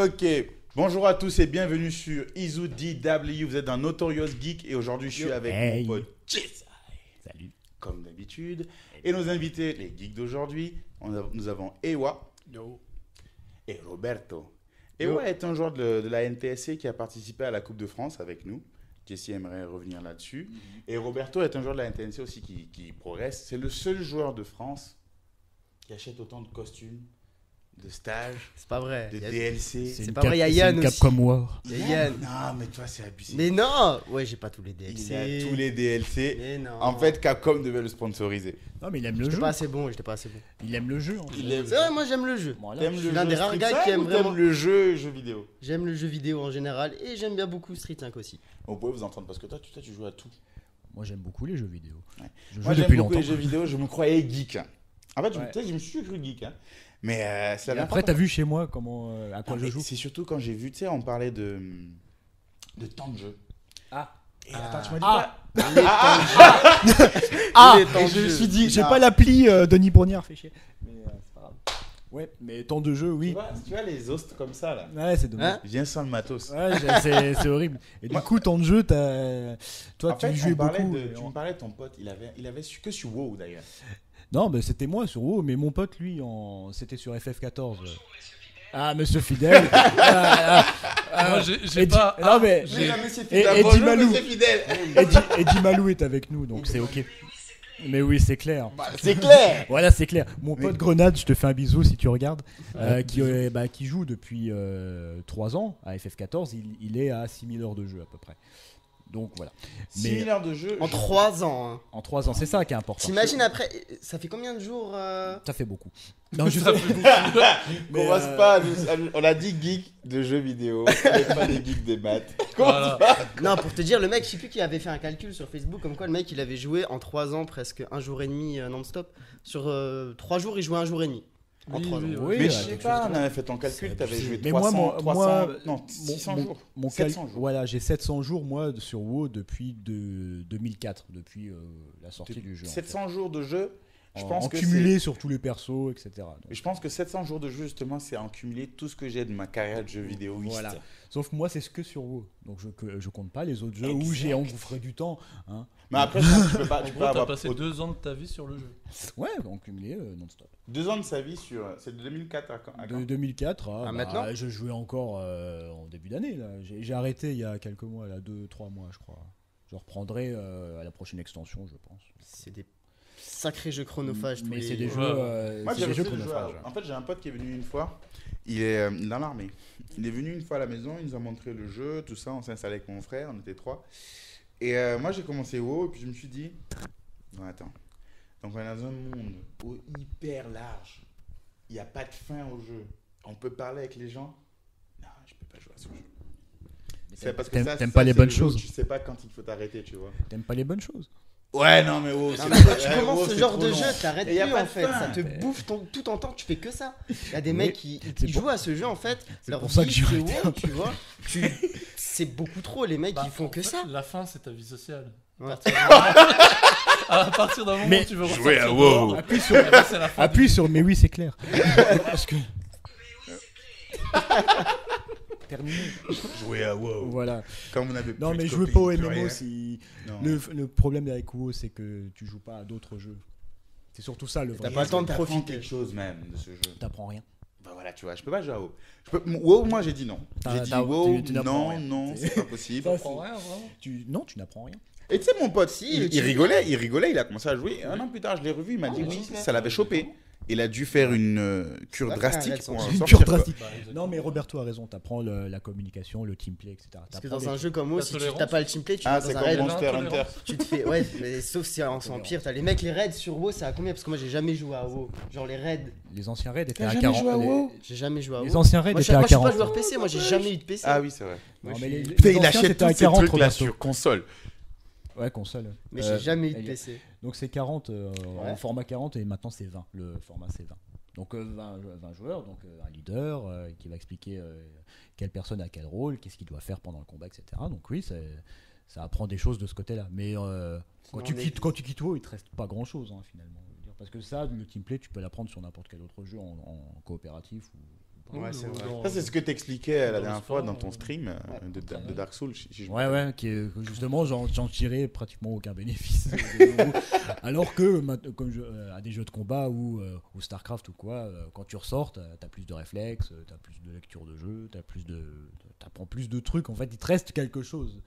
Ok, bonjour à tous et bienvenue sur Izu DW. Vous êtes dans Notorious Geek et aujourd'hui je suis avec mon pote Jesse. Salut. Comme d'habitude. Et nos invités, les geeks d'aujourd'hui, nous avons Ewa et Roberto. Ewa est un joueur de la NTSC qui a participé à la Coupe de France avec nous. Jesse aimerait revenir là-dessus. Et Roberto est un joueur de la NTSC aussi qui progresse. C'est le seul joueur de France qui achète autant de costumes, de stages, c'est pas vrai. de DLC. C'est pas vrai, il y a Yann aussi. Capcom War. Il y a Yann. Non, mais toi, c'est abusé. Mais non. Ouais, j'ai pas tous les DLC. Il a tous les DLC. Mais non. En fait, Capcom devait le sponsoriser. Non, mais il aime le J'étais jeu. pas assez bon, j'étais pas assez bon. Il aime le jeu. En fait. C'est vrai, moi j'aime le jeu. Voilà. T'aimes Je le suis l'un jeu des rares Street gars 5 qui aime ou vraiment. t'aimes le jeu vidéo? J'aime le jeu vidéo en général et j'aime bien beaucoup Street 5 aussi. Vous pouvez vous entendre parce que toi, tu joues à tout. Moi, j'aime beaucoup les jeux vidéo. Ouais. Je joue Moi, j'aime depuis beaucoup longtemps. les jeux vidéo, je me croyais geek. En fait, Ouais. je me suis cru geek. Mais c'est Et la après, t'as vu chez moi comment, à quoi je joue. C'est surtout quand j'ai vu, tu sais, on parlait de temps de jeu. Ah. Et attends, tu m'as dit Ah. Ah, Et je me suis dit, j'ai Ah. pas l'appli Denis Brognard, fait chier. Mais c'est pas grave. Ouais, mais temps de jeu, oui. Tu vois les hosts comme ça, là. Ouais, c'est dommage. Hein Viens sans le matos. Ouais, c'est horrible. Et du coup, temps de jeu, toi, En tu fait, jouais tu beaucoup. me parlais de ton pote, il avait que sur WoW d'ailleurs. Non, mais c'était moi sur WoW, mais mon pote, lui, c'était sur FF14. Ah, monsieur Fidèle. Moi, j'ai pas. Non, mais. j'ai- Et Eddie Malou. fidèle. Eddie Malou est avec nous, donc c'est ok. Mais oui, c'est clair. C'est clair. Voilà, c'est clair. Mon pote Grenade, je te fais un bisou si tu regardes, qui joue depuis 3 ans à FF14, il est à 6000 heures de jeu à peu près. Donc voilà. 6 000 heures de jeu. En 3 ans. Hein. En 3 ans, c'est ça qui est important. T'imagines après, ça fait combien de jours Ça fait beaucoup. Non, je Ça sais. fait beaucoup. On commence pas. On a dit geek de jeux vidéo, et pas des geeks des maths. Voilà. Non, pour te dire, le mec, je sais plus qui avait fait un calcul sur Facebook, comme quoi le mec il avait joué en 3 ans presque un jour et demi non-stop. Sur 3 jours, il jouait un jour et demi. En 3 ans. Oui, Mais ouais, je sais quelque pas, chose on avait fait ton calcul, C'est t'avais joué mais 300, non, mon- 600 mon- jours. mon 700 jours. Voilà, j'ai 700 jours moi sur WoW depuis 2004, depuis la sortie du jeu. en fait. 700 jours de jeu, je En- pense en que cumulé sur tous les persos, etc. Donc, je pense que 700 jours de jeu, justement, c'est en cumulé tout ce que j'ai de ma carrière de jeu vidéo. voilà. Sauf que moi, c'est ce que sur WoW. Donc je compte pas les autres jeux où Exact. j'ai engouffré du temps. Hein. Mais après, je pense que tu peux pas, En tu peux gros, t'as avoir passé 2 ans de ta vie sur le jeu. Ouais, en cumulé non-stop. 2 ans de sa vie sur. C'est de 2004 à quand De 2004 à maintenant je jouais encore en début d'année. Là. J'ai arrêté il y a quelques mois, là, 2-3 mois, je crois. Je reprendrai à la prochaine extension, je pense. C'est des sacrés jeux chronophages. tous Mais les- c'est des Ouais. jeux, Moi, c'est j'ai des jeux refusé de jouer à- chronophages. En fait, j'ai un pote qui est venu une fois. Il est dans l'armée. Il est venu une fois à la maison. Il nous a montré le jeu, tout ça. On s'est installé avec mon frère. On était 3. Et moi, j'ai commencé WoW. Et puis, je me suis dit, non, attends. Donc, on est dans un monde hyper large. Il n'y a pas de fin au jeu. On peut parler avec les gens. Non, je peux pas jouer à ce jeu. C'est parce que T'aimes pas les c'est bonnes le jeu où choses. Tu sais pas quand il faut t'arrêter, tu vois. T'aimes pas les bonnes choses. Ouais, non, mais WoW, Non, c'est mais quand tu ouais, commences WoW, ce c'est genre trop de long. jeu, t'arrêtes Et y a plus pas en de fait. fin. Ça te bouffe tout ton temps, tu fais que ça. Il y a des Oui, mecs qui c'est jouent pour- à ce jeu en fait. c'est Leur pour ça que vie, j'ai c'est arrêté WoW, tu vois. C'est beaucoup trop, les mecs Bah, ils font en que fait, ça. La fin, c'est ta vie sociale. Ouais. À partir d'un moment Mais- où tu veux Jouer ressortir à dehors, WoW. Appuie sur, eh ben, c'est la fin. appuie sur, mais oui, c'est clair. Parce que. Terminé. Jouer à WoW. Voilà. Comme on avait Non, plus mais de jouer copines, pas au plus MMO, rien. si. Non. Le problème avec WoW, c'est que tu joues pas à d'autres jeux. C'est surtout ça le vrai. T'as pas le temps de T'apprends profiter. quelque chose même de ce jeu. T'apprends rien. Bah voilà, tu vois, je peux pas jouer à WoW. WoW, moi j'ai dit non. J'ai dit WoW, tu n'apprends non, rien. non, c'est pas possible. Ça, Prends rien, vraiment. Non, tu n'apprends rien. Et tu sais, mon pote, Si, il rigolait, il a commencé à jouer. Un an plus tard, je l'ai revu, il m'a dit oui, oui, c'est ça l'avait chopé. Il a dû faire une cure Ouais, drastique arrête, pour sans- en Une sortir, cure quoi. drastique. Bah, exactement. Non, mais Roberto a raison. T'apprends la communication, le teamplay, etc. Parce que T'apprends dans un des jeu comme WoW, La si tu tolérance. t'as pas le teamplay, tu Ah, vas c'est dans un comme raid. Monster Hunter. Intolérance. Tu te fais. Ouais, mais sauf si c'est en pire. T'as les mecs, les raids sur WoW, c'est à combien? Parce que moi j'ai jamais joué à WoW. Genre les raids, Les anciens raids étaient T'as à jamais 40. joué à WoW j'ai jamais joué à WoW. Les anciens raids Moi je étaient à suis pas 40. joueur PC, moi j'ai jamais eu de PC. Ah oui, c'est vrai. Non, Moi, mais je les- suis- les Putain, il anciens, achète c'était tous à ces 40 trucs là Roberto. sur console. Ouais, console. Mais j'ai jamais eu de il- PC. Donc c'est 40 Ouais. en format 40 et maintenant c'est 20. Le format c'est 20. Donc 20 joueurs, donc un leader qui va expliquer quelle personne a quel rôle, qu'est-ce qu'il doit faire pendant le combat, etc. Donc oui, ça apprend des choses de ce côté-là. Mais quand tu quittes WoW, il te reste pas grand-chose finalement. Je veux dire. Parce que ça, le teamplay, tu peux l'apprendre sur n'importe quel autre jeu en coopératif ou Ouais, c'est vrai. Ça, c'est ce que t'expliquais la dans le dernière fois sport, dans ton stream de Dark Souls. si je me Ouais, rappelle. ouais, que justement, j'en tirais pratiquement aucun bénéfice. de nouveau. Alors que, comme à des jeux de combat ou StarCraft ou quoi, quand tu ressors, t'as plus de réflexes, t'as plus de lecture de jeu, t'apprends plus de trucs. En fait, il te reste quelque chose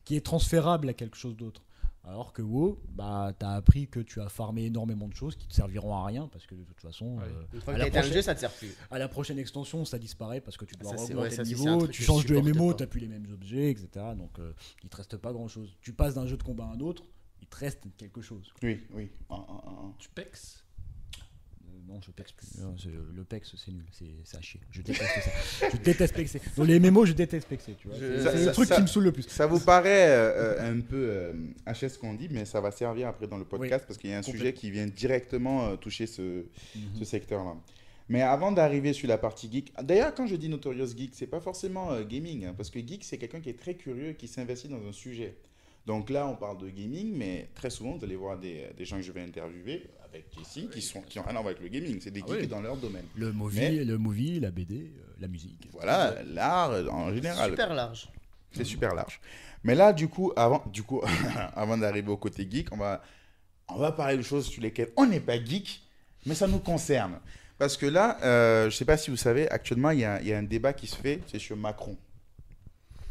qui est transférable à quelque chose d'autre. Alors que WoW, bah, t'as appris que tu as farmé énormément de choses qui te serviront à rien parce que de toute façon, Ouais. Une fois à que la t'as éteint le prochaine- jeu, ça te sert plus. à la prochaine extension, ça disparaît parce que tu dois Ça, c'est- augmenter ouais, ça, le c'est un niveau, truc tu que changes je de supporte MMO, pas. t'as plus les mêmes objets, etc. Donc il te reste pas grand chose. Tu passes d'un jeu de combat à un autre, il te reste quelque chose. Oui, oui. Tu pex. Non, je pexe plus. Non, le pex, c'est nul, c'est à chier. Je déteste ça. Je déteste pexer. Dans les MMO, je déteste pexer. Tu vois. Ça- C'est le truc qui me saoule le plus. Ça vous paraît un peu HS qu'on dit, mais ça va servir après dans le podcast parce qu'il y a un sujet qui vient directement toucher ce secteur-là. Mais avant d'arriver sur la partie geek, d'ailleurs quand je dis Notorious Geek, c'est pas forcément gaming, hein, parce que geek c'est quelqu'un qui est très curieux et qui s'investit dans un sujet. Donc là on parle de gaming, mais très souvent vous allez voir des gens que je vais interviewer avec Jessie qui ont rien à voir avec le gaming, c'est des geeks dans leur domaine. Le movie, la BD, la musique. Voilà, l'art en général. Super large. C'est super large. Mais là, du coup, avant d'arriver au côté geek, on va parler de choses sur lesquelles on n'est pas geek, mais ça nous concerne. Parce que là, je ne sais pas si vous savez, actuellement, il y a un débat qui se fait, c'est sur Macron.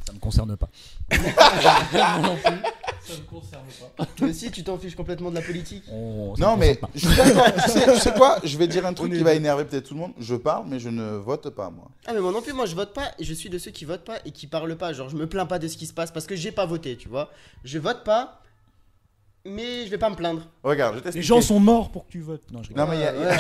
Ça me concerne pas. Moi non plus. Ça me concerne pas. Mais si tu t'en fiches complètement de la politique. Ça me Non, mais concerne pas. je suis d'accord. Tu sais quoi? Je vais dire un truc qui va énerver peut-être tout le monde. Je parle, mais je ne vote pas, moi. Ah mais moi non plus, moi je vote pas et je suis de ceux qui votent pas et qui parlent pas. Genre je me plains pas de ce qui se passe parce que j'ai pas voté, tu vois. Je vote pas, mais je vais pas me plaindre. Regarde, je Les t'explique. gens sont morts pour que tu votes. Non, je rigole. Non, mais il y a- Ouais,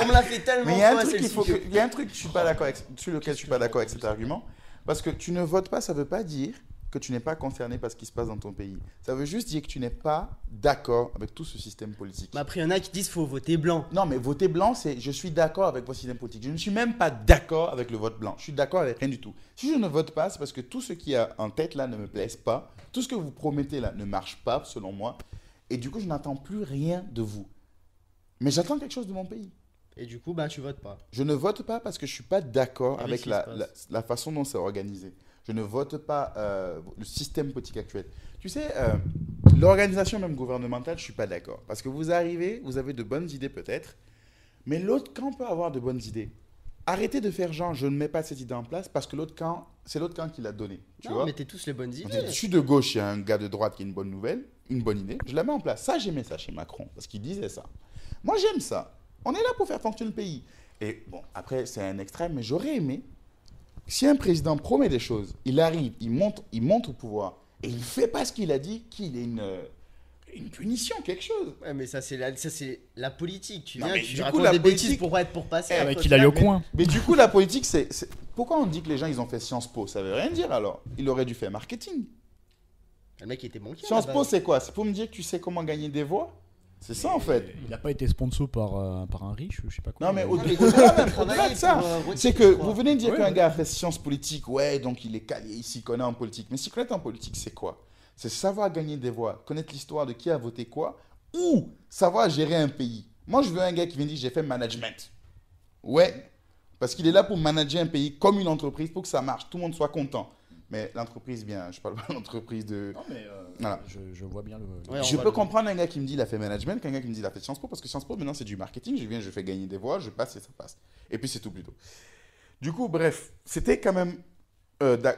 on me l'a fait tellement Mais il y a un fois, truc, celle-ci, que- il y a un truc que je suis pas d'accord sur lequel je suis pas d'accord avec cet argument. Parce que tu ne votes pas, ça veut pas dire que tu n'es pas concerné par ce qui se passe dans ton pays. Ça veut juste dire que tu n'es pas d'accord avec tout ce système politique. Mais après il y en a qui disent faut voter blanc. Non, mais voter blanc, c'est je suis d'accord avec votre système politique. Je ne suis même pas d'accord avec le vote blanc. Je suis d'accord avec rien du tout. Si je ne vote pas, c'est parce que tout ce qui est en tête là ne me plaise pas. Tout ce que vous promettez là ne marche pas, selon moi. Et du coup, je n'attends plus rien de vous. Mais j'attends quelque chose de mon pays. Et du coup, bah tu votes pas. Je ne vote pas parce que je ne suis pas d'accord Avec avec ce qui se passe. la façon dont c'est organisé. Je ne vote pas le système politique actuel. Tu sais, l'organisation même gouvernementale, je ne suis pas d'accord. Parce que vous arrivez, vous avez de bonnes idées peut-être, mais l'autre camp peut avoir de bonnes idées. Arrêtez de faire genre, je ne mets pas cette idée en place parce que l'autre camp, c'est l'autre camp qui l'a donné. Tu Non, vois? mettez tous les bonnes idées. Je suis de gauche, il y a un gars de droite qui a une bonne nouvelle, une bonne idée. Je la mets en place. Ça, j'aimais ça chez Macron, parce qu'il disait ça. Moi, j'aime ça. On est là pour faire fonctionner le pays. Et bon, après, c'est un extrême, mais j'aurais aimé, si un président promet des choses, il arrive, il monte au pouvoir, et il ne fait pas ce qu'il a dit, qu'il ait une punition, quelque chose. Ouais, mais ça c'est la politique. Tu Non, viens, mais tu du coup, racontes la des bêtises politique- pour être pour passer. Eh, après, Qu'il aille au mais- coin. Mais du coup, la politique, pourquoi on dit que les gens, ils ont fait Sciences Po? Ça veut rien dire alors. Il aurait dû faire marketing. Le mec était banquier. Sciences là-bas. Po, c'est quoi? C'est pour me dire que tu sais comment gagner des voix? C'est ça, en fait. Il n'a pas été sponsor par un riche, je sais pas quoi. Non, mais Ah, au-delà mais au-delà de ça, Rothschild, c'est que je crois. vous venez de dire Ouais, qu'un ouais. gars a fait sciences politiques, ouais, donc il est calé, il s'y connaît en politique. Mais s'y connaître en politique, c'est quoi? C'est savoir gagner des voix, connaître l'histoire de qui a voté quoi, ou savoir gérer un pays. Moi, je veux un gars qui vient dire j'ai fait management. Ouais, parce qu'il est là pour manager un pays comme une entreprise pour que ça marche, tout le monde soit content. Mais l'entreprise, bien, je parle pas de l'entreprise de. Non, mais Voilà. je vois bien le. Ouais, on Je va peux le- comprendre un gars qui me dit il a fait management qu'un gars qui me dit il a fait Sciences Po, parce que Sciences Po maintenant c'est du marketing, je viens, je fais gagner des voix, je passe et ça passe. Et puis c'est tout plutôt. Du coup, bref, c'était quand même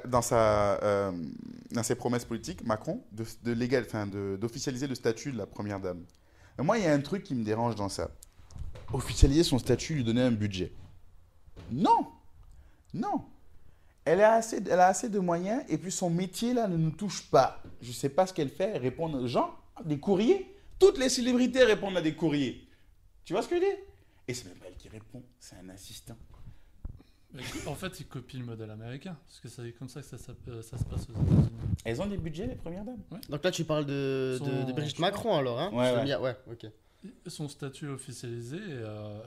dans ses promesses politiques, Macron, d'officialiser le statut de la première dame. Et moi, il y a un truc qui me dérange dans ça. Officialiser son statut, lui donner un budget. Non, non. Elle a assez de moyens et puis son métier là ne nous touche pas. Je ne sais pas ce qu'elle fait, elle répond aux gens, des courriers. Toutes les célébrités répondent à des courriers. Tu vois ce que je veux dire? Et c'est même pas elle qui répond, c'est un assistant. Mais en fait, il copie le modèle américain. Parce que c'est comme ça que ça se passe aux États-Unis. Elles ont des budgets, les premières dames? Donc là tu parles de Brigitte Macron alors, hein? Ouais, Je ouais. veux dire, ouais, ok. Son statut officialisé, et,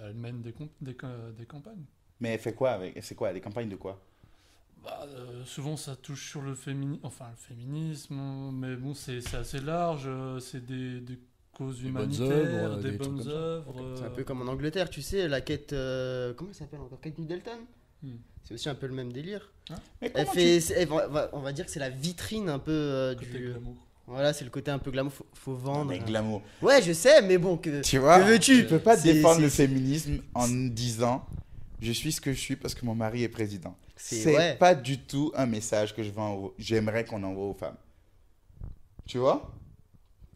elle mène des campagnes. Mais elle fait quoi avec? C'est quoi? Des campagnes de quoi? Bah, souvent, ça touche sur le féminisme, mais bon, c'est assez large. C'est des causes Des bonnes humanitaires, œuvres, des des trucs bonnes comme ça. œuvres. C'est un peu comme en Angleterre, tu sais, la quête. Comment elle s'appelle encore? Kate Middleton? C'est aussi un peu le même délire. Mais Elle comment fait, on va dire que c'est la vitrine un peu Côté du. glamour. Voilà, c'est le côté un peu glamour. Faut vendre. Mais glamour. Ouais, je sais, mais bon, Tu vois, que veux-tu tu peux pas C'est- défendre c'est- le féminisme en disant je suis ce que je suis parce que mon mari est président. C'est ouais. pas du tout un message que j'aimerais qu'on envoie aux femmes. Tu vois,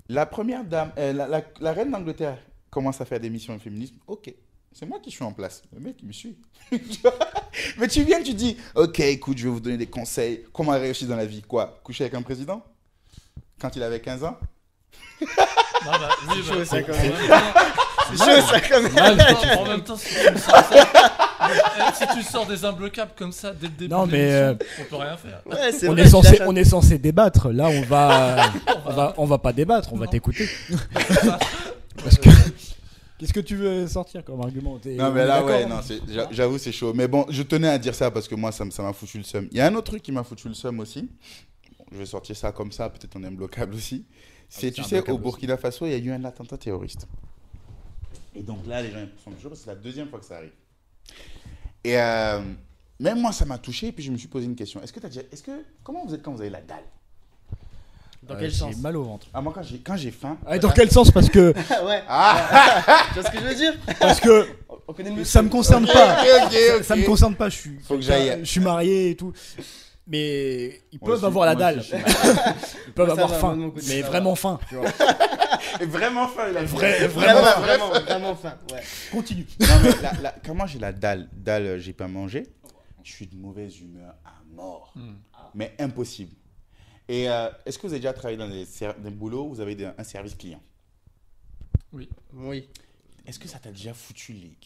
la première dame, la reine d'Angleterre commence à faire des missions de féminisme. Ok, c'est moi qui suis en place. Le mec, il me suit. Tu vois. Mais tu viens, tu dis ok, écoute, je vais vous donner des conseils. Comment réussir dans la vie? Quoi? Coucher avec un président? Quand il avait 15 ans? Non, bah, oui, C'est chaud, ça, en quand même même. temps- C'est chaud, ça, quand même. En même temps, si tu sors ça- si tu sors des imbloquables comme ça dès le début, Non, de mais, l'émission, on peut rien faire. Ouais, c'est On vrai, est, censé, je lâche un- on est censé débattre. Là, on va pas débattre, on va Non. t'écouter. Parce que. Qu'est-ce que tu veux sortir comme argument? Non, mais là, ouais, non, j'avoue, c'est chaud. Mais bon, je tenais à dire ça parce que moi, ça m'a foutu le seum. Il y a un autre truc qui m'a foutu le seum aussi. Bon, je vais sortir ça comme ça, peut-être on est bloquable aussi. C'est, tu sais, au imbloquable Burkina Faso, il y a eu un attentat terroriste. Et donc là, les gens sont toujours, parce que c'est la deuxième fois que ça arrive. Et même moi, ça m'a touché. Et puis je me suis posé une question. Comment vous êtes quand vous avez la dalle? Dans quel sens? J'ai mal au ventre. Ah, moi, quand j'ai faim. Dans quel sens? Parce que. Ouais. Ah Tu vois ce que je veux dire? Parce que. On connaît le Ça me concerne Ok, pas. ok. Ça me concerne pas. Faut que j'aille. Je suis marié et tout. Mais ils Moi peuvent aussi, avoir la moi dalle. aussi, je suis Ils peuvent Moi, ça avoir va, faim. de mon côté, Mais ça vraiment faim. Tu vois. Et vraiment faim, il a Vraiment faim. Ouais. Continue. Non, mais comment j'ai la dalle? Dalle, j'ai pas mangé. Je suis de mauvaise humeur à mort. Mais impossible. Et est-ce que vous avez déjà travaillé dans des boulots où vous avez un service client? Oui. Est-ce que ça t'a déjà foutu les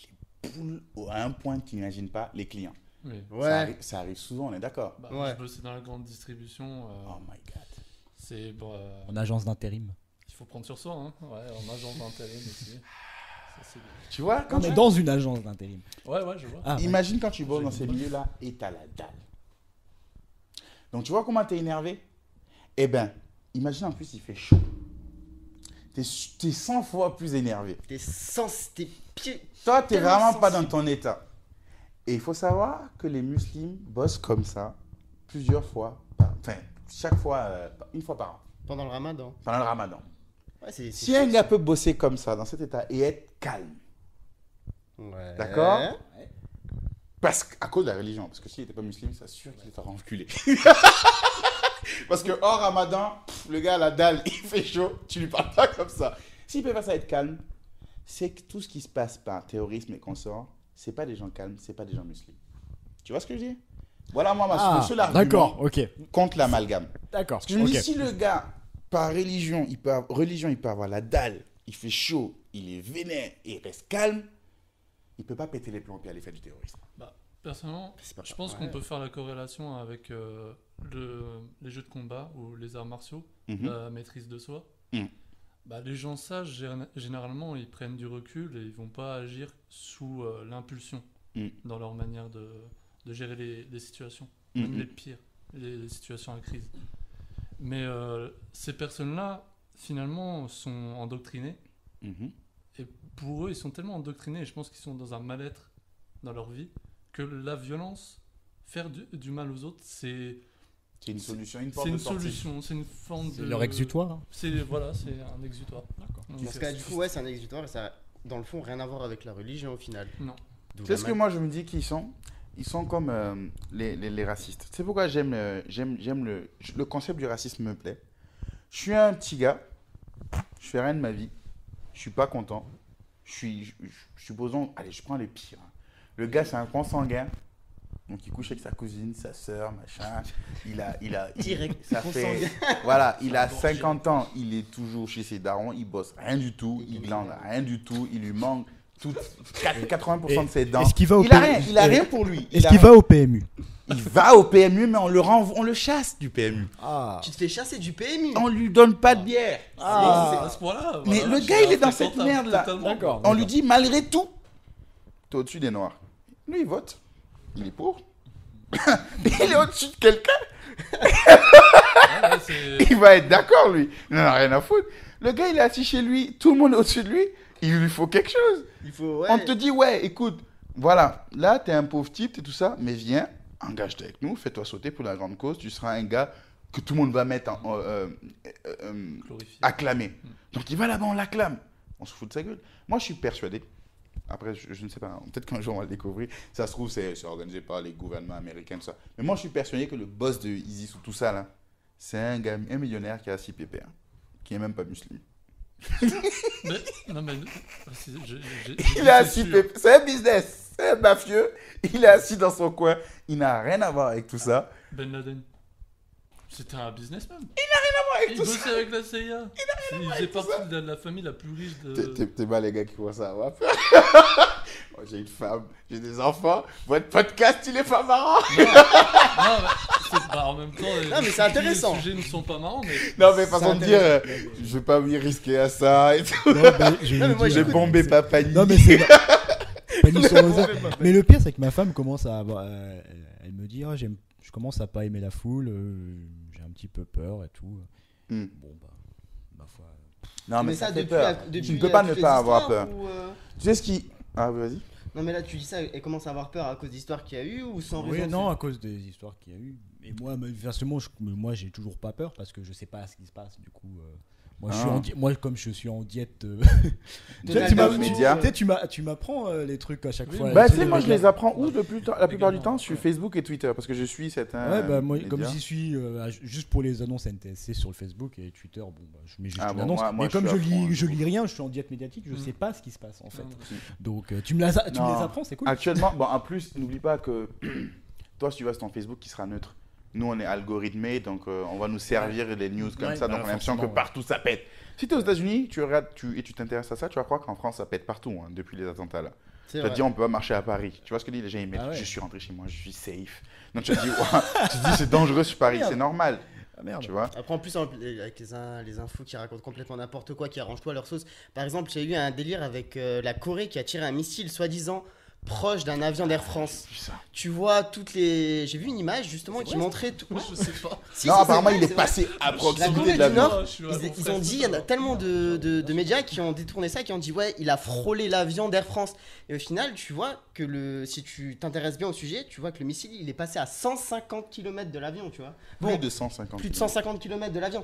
poules à un point que tu n'imagines pas, les clients? Oui. Ouais. Ça arrive souvent, on est d'accord. Bah, Ouais. Je bossais dans la grande distribution. Oh my god. C'est bon, En agence d'intérim. il faut prendre sur soi, hein. Ouais, en agent d'intérim aussi. Ça, c'est bien. Tu vois, quand On est dans une agence d'intérim. Ouais, je vois. Ah, ouais. imagine quand tu bosses dans ces milieux-là et t'as la dalle. Donc tu vois comment t'es énervé? Eh ben, imagine en plus il fait chaud. T'es 100 fois plus énervé. Tes pieds. Toi, t'es Tellement vraiment pas dans sensible. ton état. Et il faut savoir que les musulmans bossent comme ça plusieurs fois, enfin chaque fois, une fois par an, Pendant le ramadan. pendant le ramadan. Ouais, c'est Si un gars peut bosser comme ça, dans cet état, et être calme, Ouais. d'accord? Parce qu'à cause de la religion, parce que s'il n'était pas musulman, c'est sûr qu'il était enculé. Parce que hors ramadan, le gars a la dalle, il fait chaud, tu lui parles pas comme ça. S'il peut pas ça être calme, c'est que tout ce qui se passe par terrorisme et consorts, c'est pas des gens calmes, c'est pas des gens musulmans. Tu vois ce que je dis? Voilà moi le seul argument d'accord, ok. contre l'amalgame. D'accord. Parce que je me dis, ok. si le gars, par religion, il peut avoir la dalle, il fait chaud, il est vénère et il reste calme, il peut pas péter les plombs et aller faire du terrorisme. Personnellement, C'est pas je pense ouais. qu'on peut faire la corrélation avec les jeux de combat ou les arts martiaux, Mhm. la maîtrise de soi. Mhm. Bah, les gens sages, généralement, ils prennent du recul et ils vont pas agir sous l'impulsion Mhm. dans leur manière de gérer les situations, Mhm. même les pires, les situations à crise. Mais ces personnes-là, finalement, sont endoctrinées. Mhm. Et pour eux, ils sont tellement endoctrinés, et je pense qu'ils sont dans un mal-être dans leur vie, que la violence, faire du mal aux autres, c'est C'est une solution, une porte une de sortie. solution, c'est une forme de... C'est leur exutoire. C'est un exutoire. D'accord. Dans ce cas, du coup, ouais, c'est un exutoire et ça a, dans le fond, rien à voir avec la religion au final. Non. D'où C'est la ce que moi je me dis qu'ils sont. Ils sont comme les racistes. C'est pourquoi j'aime le concept du racisme me plaît. Je suis un petit gars, je fais rien de ma vie, je suis pas content. Supposons, allez, je prends les pires. Le gars, c'est un consanguin. Donc il couche avec sa cousine, sa sœur, machin. Direct, ça fait, voilà, il a 50 ans, il est toujours chez ses darons, il bosse rien du tout, il glande rien du tout, il lui manque 80% de ses dents. Est-ce qu'il va au Il a rien pour lui. Est-ce qu'il va au PMU? Il va au PMU, mais on le chasse du PMU. Ah. Tu te fais chasser du PMU. On lui donne pas de bière. À ce point-là, Mais voilà, le je gars, suis il est dans fréquentable, cette merde-là. totalement. D'accord. On lui dit, malgré tout, t'es au-dessus des Noirs. Lui, il vote. Il est pour. Il est au-dessus de quelqu'un. Ouais, c'est- Il va être d'accord, lui. Il n'en a rien à foutre. Le gars, il est assis chez lui. Tout le monde est au-dessus de lui. Il lui faut quelque chose. Il faut, ouais. On te dit, ouais, écoute, Voilà, là, t'es un pauvre type, t'es tout ça, mais viens, engage-toi avec nous, fais-toi sauter pour la grande cause, tu seras un gars que tout le monde va mettre Glorifié. acclamé. Donc il va là-bas, on l'acclame. On se fout de sa gueule. Moi, je suis persuadé. Après, je ne sais pas, hein, peut-être qu'un jour on va le découvrir. Ça se trouve, c'est organisé par les gouvernements américains, tout ça. Mais moi, je suis persuadé que le boss de Isis ou tout ça, là, c'est un gars, un millionnaire qui a 6 pépés, hein, qui n'est même pas musulman. Mais, non, mais. Il est assis, c'est un business, c'est un mafieux. Il est assis dans son coin. Il n'a rien à voir avec tout ça. Ben Laden. C'était un businessman. Avec Il tout bossait ça. avec la CIA. Il faisait partie de la famille la plus riche de. T'es mal les gars qui commencent à avoir peur. Moi, j'ai une femme, j'ai des enfants. Votre podcast, il est pas marrant. Non, mais en même temps, Non, mais c'est intéressant. Les sujets ne sont pas marrants, mais. Non, mais façon de dire, intéressant. je vais pas m'y risquer à ça et tout. Non, mais je Non, mais moi, dis- J'ai bombé Papani. Non, mais c'est. Panique sur Rosa. Mais le pire, c'est que ma femme commence à avoir. Elle me dit, je commence à pas aimer la foule, j'ai un petit peu peur et tout. Hmm. Bon, bah, ma foi. Non, mais ça fait depuis peur. depuis Tu ne peux pas toutes ne les pas avoir histoires peur. ou, Tu sais ce qui. Ah, vas-y. Non, mais là, tu dis ça, elle commence à avoir peur à cause d'histoires qu'il y a eu ou sans Oui, raison non, à cause des histoires qu'il y a eu. Et moi, versement, moi, j'ai toujours pas peur parce que je sais pas ce qui se passe. Du coup, moi, moi, comme je suis en diète. De tu l'alcool média. tu m'apprends les trucs à chaque Oui, fois. Bah, Tu tu sais, moi, je les apprends où la plupart du temps sur Facebook et Twitter parce que je suis certains. Ouais, bah, moi, médias. comme j'y suis juste pour les annonces NTSC sur le Facebook et Twitter, bon, bah, je mets juste Ah une bon, annonce. moi, mais je comme suis à fond, je lis rien, je suis en diète médiatique, je sais pas ce qui se passe en fait. Mm. Donc, tu me les Non. apprends, c'est cool. Actuellement, bon, en plus, n'oublie pas que toi, si tu vas sur ton Facebook, qui sera neutre. Nous, on est algorithmé, donc on va nous servir les news comme Ouais, ça. Donc, bah, on a l'impression que forcément, partout, ça pète. Si tu es aux États-Unis, tu regardes et tu t'intéresses à ça, tu vas croire qu'en France, ça pète partout, hein, depuis les attentats là. C'est Tu vas te vrai. dire, on peut pas marcher à Paris. Tu vois ce que disent les gens, ils mettent, Ah ouais. je suis rentré chez moi, je suis safe. Donc, tu te dis, ouah, tu te dis, c'est dangereux sur Paris, Merde. c'est normal. Ah merde. Tu vois. Après, en plus, avec les infos qui racontent complètement n'importe quoi, qui arrangent tout à leur sauce. Par exemple, j'ai eu un délire avec la Corée qui a tiré un missile soi-disant proche d'un avion d'Air France. Puis ça. Tu vois toutes les. J'ai vu une image justement qui montrait tout. Je sais pas. Si, Non, si, apparemment, c'est il vrai, est c'est vrai. passé à La proximité Corée de du l'avion. Nord, Je suis à mon ils frère, ont dit, c'est il y en a ça. tellement de médias qui ont détourné ça, qui ont dit ouais, il a frôlé l'avion d'Air France. Et au final, tu vois que si tu t'intéresses bien au sujet, tu vois que le missile, il est passé à 150 km de l'avion, tu vois. Plus de 150. Plus de 150 km de l'avion,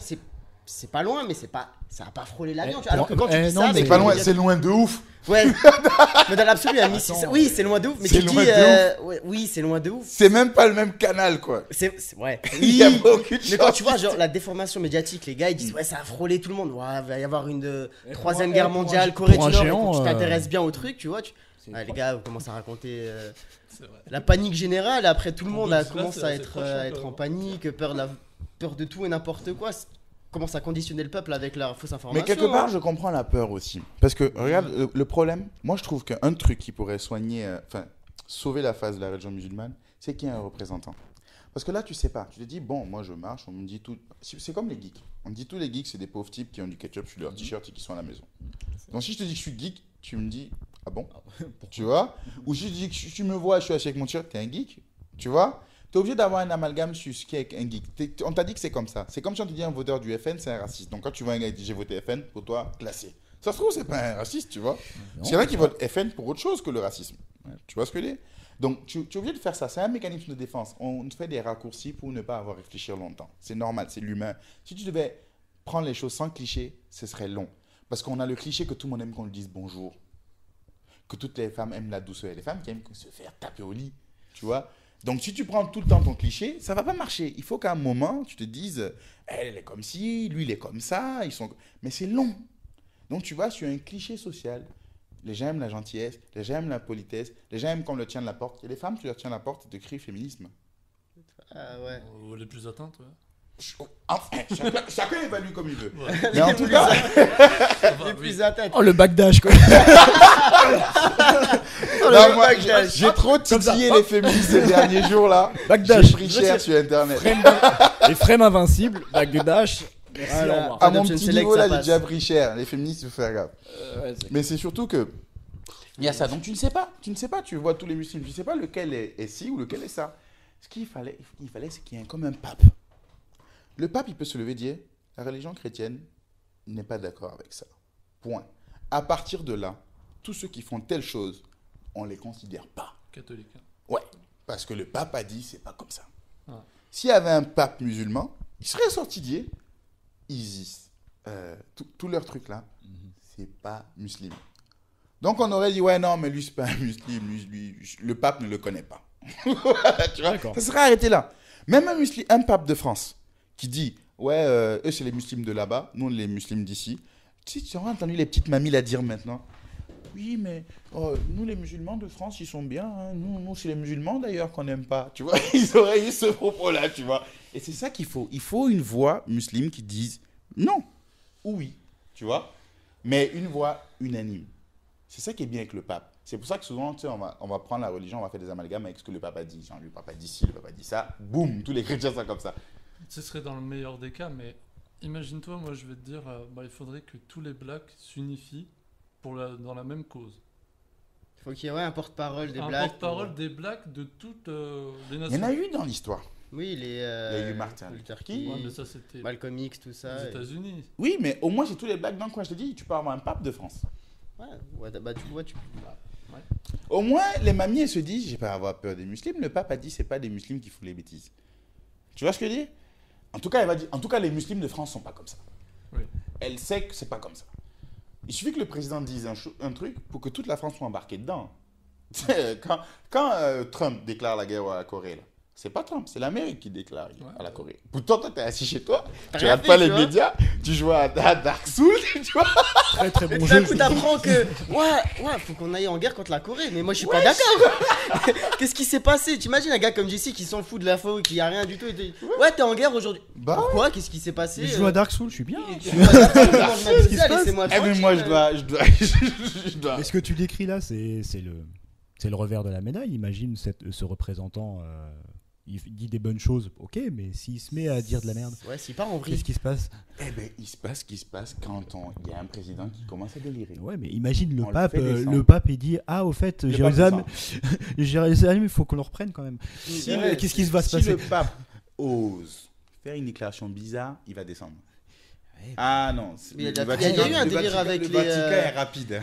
c'est pas loin, mais ça a pas frôlé l'avion. Eh, tu vois. Alors que quand tu eh, dis non, ça, mais avec C'est pas les loin, médias- c'est loin de ouf. Ouais, mais dans l'absolu, un missile. Attends. Oui, c'est loin de ouf. Mais C'est tu dis, loin de ouais, oui, c'est loin de ouf. C'est même pas le même canal, quoi. Ouais. Il y a Oui. aucune Mais quand chance. tu vois genre la déformation médiatique, les gars ils disent ouais ça a frôlé tout le monde, ouais, il va y avoir une troisième guerre mondiale, Corée du pour un Nord, et géant, quand tu t'intéresses bien au truc, tu vois, C'est les gars vous commencez à raconter C'est vrai. la panique générale, après tout le Pour monde Godzilla, commence c'est à assez être, proche, à un être peu. en panique, peur de tout et n'importe quoi, commence à conditionner le peuple avec leur fausse information. Mais quelque part, je comprends la peur aussi. Parce que, regarde, le problème, moi je trouve qu'un truc qui pourrait soigner, enfin, sauver la face de la religion musulmane, c'est qu'il y ait un représentant. Parce que là, tu sais pas. Tu te dis, bon, moi je marche, on me dit tout. C'est comme les geeks. On me dit tous les geeks, c'est des pauvres types qui ont du ketchup sur leur t-shirt et qui sont à la maison. Donc si je te dis que je suis geek, tu me dis, ah bon? Tu vois? Ou si je te dis que tu me vois, je suis assis avec mon t-shirt, t'es un geek? Tu vois? T'es obligé d'avoir un amalgame sur ce qu'est un geek. On t'a dit que c'est comme ça. C'est comme si on te dit un voteur du FN, c'est un raciste. Donc quand tu vois un gars qui dit j'ai voté FN, pour toi, classé. Ça se trouve, c'est pas un raciste, tu vois. Parce qu'il y en a qui votent FN pour autre chose que le racisme. Tu vois ce que je veux dire? Donc tu es obligé de faire ça. C'est un mécanisme de défense. On fait des raccourcis pour ne pas avoir à réfléchir longtemps. C'est normal, c'est l'humain. Si tu devais prendre les choses sans cliché, ce serait long. Parce qu'on a le cliché que tout le monde aime qu'on lui dise bonjour. Que toutes les femmes aiment la douceur. Et les femmes qui aiment se faire taper au lit. Tu vois? Donc, si tu prends tout le temps ton cliché, ça va pas marcher. Il faut qu'à un moment, tu te dises, elle est comme ci, lui, il est comme ça. Mais c'est long. Donc, tu vas sur un cliché social. Les gens aiment la gentillesse, les gens aiment la politesse, les gens aiment qu'on le tienne la porte. Et les femmes, tu leur tiens la porte et te crient féminisme. Ah ouais. Ou les plus atteintes, ouais. Enfin, chacun évalue comme il veut. Ouais. Mais en tout cas, Ça va, Les oui. plus à tête. Oh, le backdash, quoi. non, moi, j'ai trop titillé les féministes ces derniers jours là. Backdash. J'ai pris cher sur Internet. Les frames invincibles, backdash. Merci, Voilà. au revoir. À mon Adoption petit Select, niveau ça là, j'ai passe. déjà pris cher. Les féministes, il faut faire gaffe. Ouais, c'est- Mais c'est surtout que il y a ça. Donc tu ne sais pas. Tu ne sais pas. Tu vois tous les musulmans. Tu ne sais pas lequel est ci ou lequel est ça. Ce qu'il fallait, c'est qu'il y ait comme un pape. Le pape, il peut se lever et dire la religion chrétienne n'est pas d'accord avec ça. Point. À partir de là, tous ceux qui font telle chose on les considère pas. Catholique. Hein. Ouais, parce que le pape a dit c'est pas comme ça. Ouais. S'il y avait un pape musulman, il serait sorti dire ISIS, tout leur truc là, c'est pas musulman. Donc on aurait dit ouais non mais lui c'est pas un musulman, le pape ne le connaît pas. Tu vois, ça serait arrêté là. Même un pape de France qui dit ouais eux c'est les musulmans de là-bas, nous on est les musulmans d'ici. Tu auras entendu les petites mamies la dire maintenant. Oui, mais nous, les musulmans de France, ils sont bien. Hein. Nous c'est les musulmans, d'ailleurs, qu'on n'aime pas. Tu vois, ils auraient eu ce propos-là, tu vois. Et c'est ça qu'il faut. Il faut une voix musulmane qui dise non ou oui, tu vois. Mais une voix unanime. C'est ça qui est bien avec le pape. C'est pour ça que souvent, tu sais, on va prendre la religion, on va faire des amalgames avec ce que le pape a dit. Genre, le pape a dit ci, le pape a dit ça. Boum, tous les chrétiens sont comme ça. Ce serait dans le meilleur des cas, mais imagine-toi, moi, je vais te dire, il faudrait que tous les blacks s'unifient dans la même cause. Il faut qu'il y ait un porte-parole des un blacks. porte-parole des blacks de toutes les nations. Il y en a eu dans l'histoire. Oui, il y a eu Martin Luther King. King, Ouais, mais ça, c'était Malcolm X, tout ça. aux États-Unis. Oui, mais au moins, c'est tous les blacks dans le coin. Je te dis, tu peux avoir un pape de France. Ouais, bah tu vois, Au moins, les mamies, elles se disent, j'ai pas à avoir peur des musulmans. Le pape a dit, c'est pas des musulmans qui font les bêtises. Tu vois ce que je veux dire? En tout cas, elle va dire, en tout cas, les musulmans de France sont pas comme ça. Oui. Elle sait que c'est pas comme ça. Il suffit que le président dise un truc pour que toute la France soit embarquée dedans. Quand Trump déclare la guerre à la Corée, là, c'est pas Trump, c'est l'Amérique qui déclare à la Corée. Pourtant, toi, t'es assis chez toi, tu regardes pas les médias, tu joues à Dark Souls, tu vois. Très très bon D'un jeu. coup, t'apprends que faut qu'on aille en guerre contre la Corée, mais moi je suis pas d'accord. Qu'est-ce qui s'est passé? T'imagines un gars comme Jesse qui s'en fout de l'info, qui a rien du tout. Et ouais, t'es en guerre aujourd'hui. Bah, pourquoi? Qu'est-ce qui s'est passé? Je joue à Dark Souls, je suis bien. Je joue à Dark Souls, je mange ma Qu'est-ce qui pizza, se passe laissez-moi eh, mais tranquille. moi, je dois. Mais ce que tu décris là, c'est le revers de la médaille. Imagine ce représentant, il dit des bonnes choses, ok, mais s'il se met à dire de la merde, Ouais, s'il part en vrille. qu'est-ce qui se passe? Eh ben, il se passe ce qui se passe quand il y a un président qui commence à délirer. Ouais, mais imagine On le fait descendre. le pape, il dit ah au fait Le Jérusalem, pape Jérusalem, il faut qu'on le reprenne quand même. Si Qu'est-ce qui va se si passer? le pape ose faire une déclaration bizarre, il va descendre. Ouais. Ah non, Il y a eu un délire avec le les, Vatican est rapide.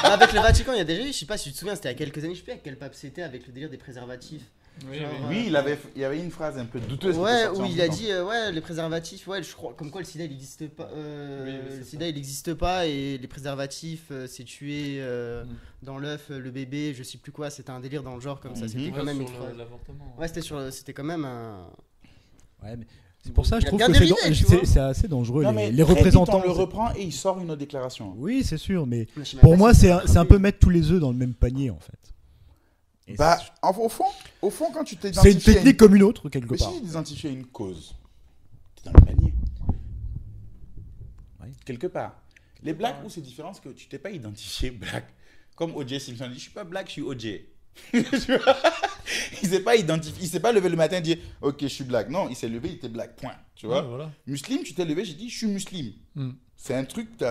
Avec le Vatican, il y a déjà eu, je sais pas si tu te souviens, c'était il y a quelques années, je sais plus à quel pape c'était, avec le délire des préservatifs. Oui, Genre, oui. Oui, il y avait une phrase un peu douteuse. qui était Ouais, sortie où en il a même dit ouais, les préservatifs, ouais, je crois comme quoi le sida il n'existe pas. Oui, c'est Le ça. sida il n'existe pas et les préservatifs c'est tuer Mm. dans l'œuf le bébé, je sais plus quoi, c'était un délire dans le genre comme ça, Mhm. c'était Ouais, quand même sur une phrase. l'avortement. Ouais, c'était quand même un. Ouais, mais c'est pour ça Il je a trouve bien que dérivé, tu vois. c'est assez dangereux temps. Non, mais les très vite, représentants. on le reprend et il sort une autre déclaration. Oui, c'est sûr, mais Je sais même pour pas moi si c'est un peu mettre tous les œufs dans le même panier en fait. Et Bah, au fond, quand tu c'est une t'identifies technique comme une autre quelque Mais part. si tu identifies une cause, t'es dans le panier. Ouais. Quelque part. Les blacks où c'est différent, c'est que tu t'es pas identifié black. Comme O.J. Simpson dit, je suis pas black, je suis O.J. Tu vois. Il s'est pas identifié, il s'est pas levé le matin et dit ok je suis black. Non, il s'est levé, il était black. Point. Tu vois. Ouais, voilà. Muslim, tu t'es levé, j'ai dit je suis muslim. Mm. C'est un truc que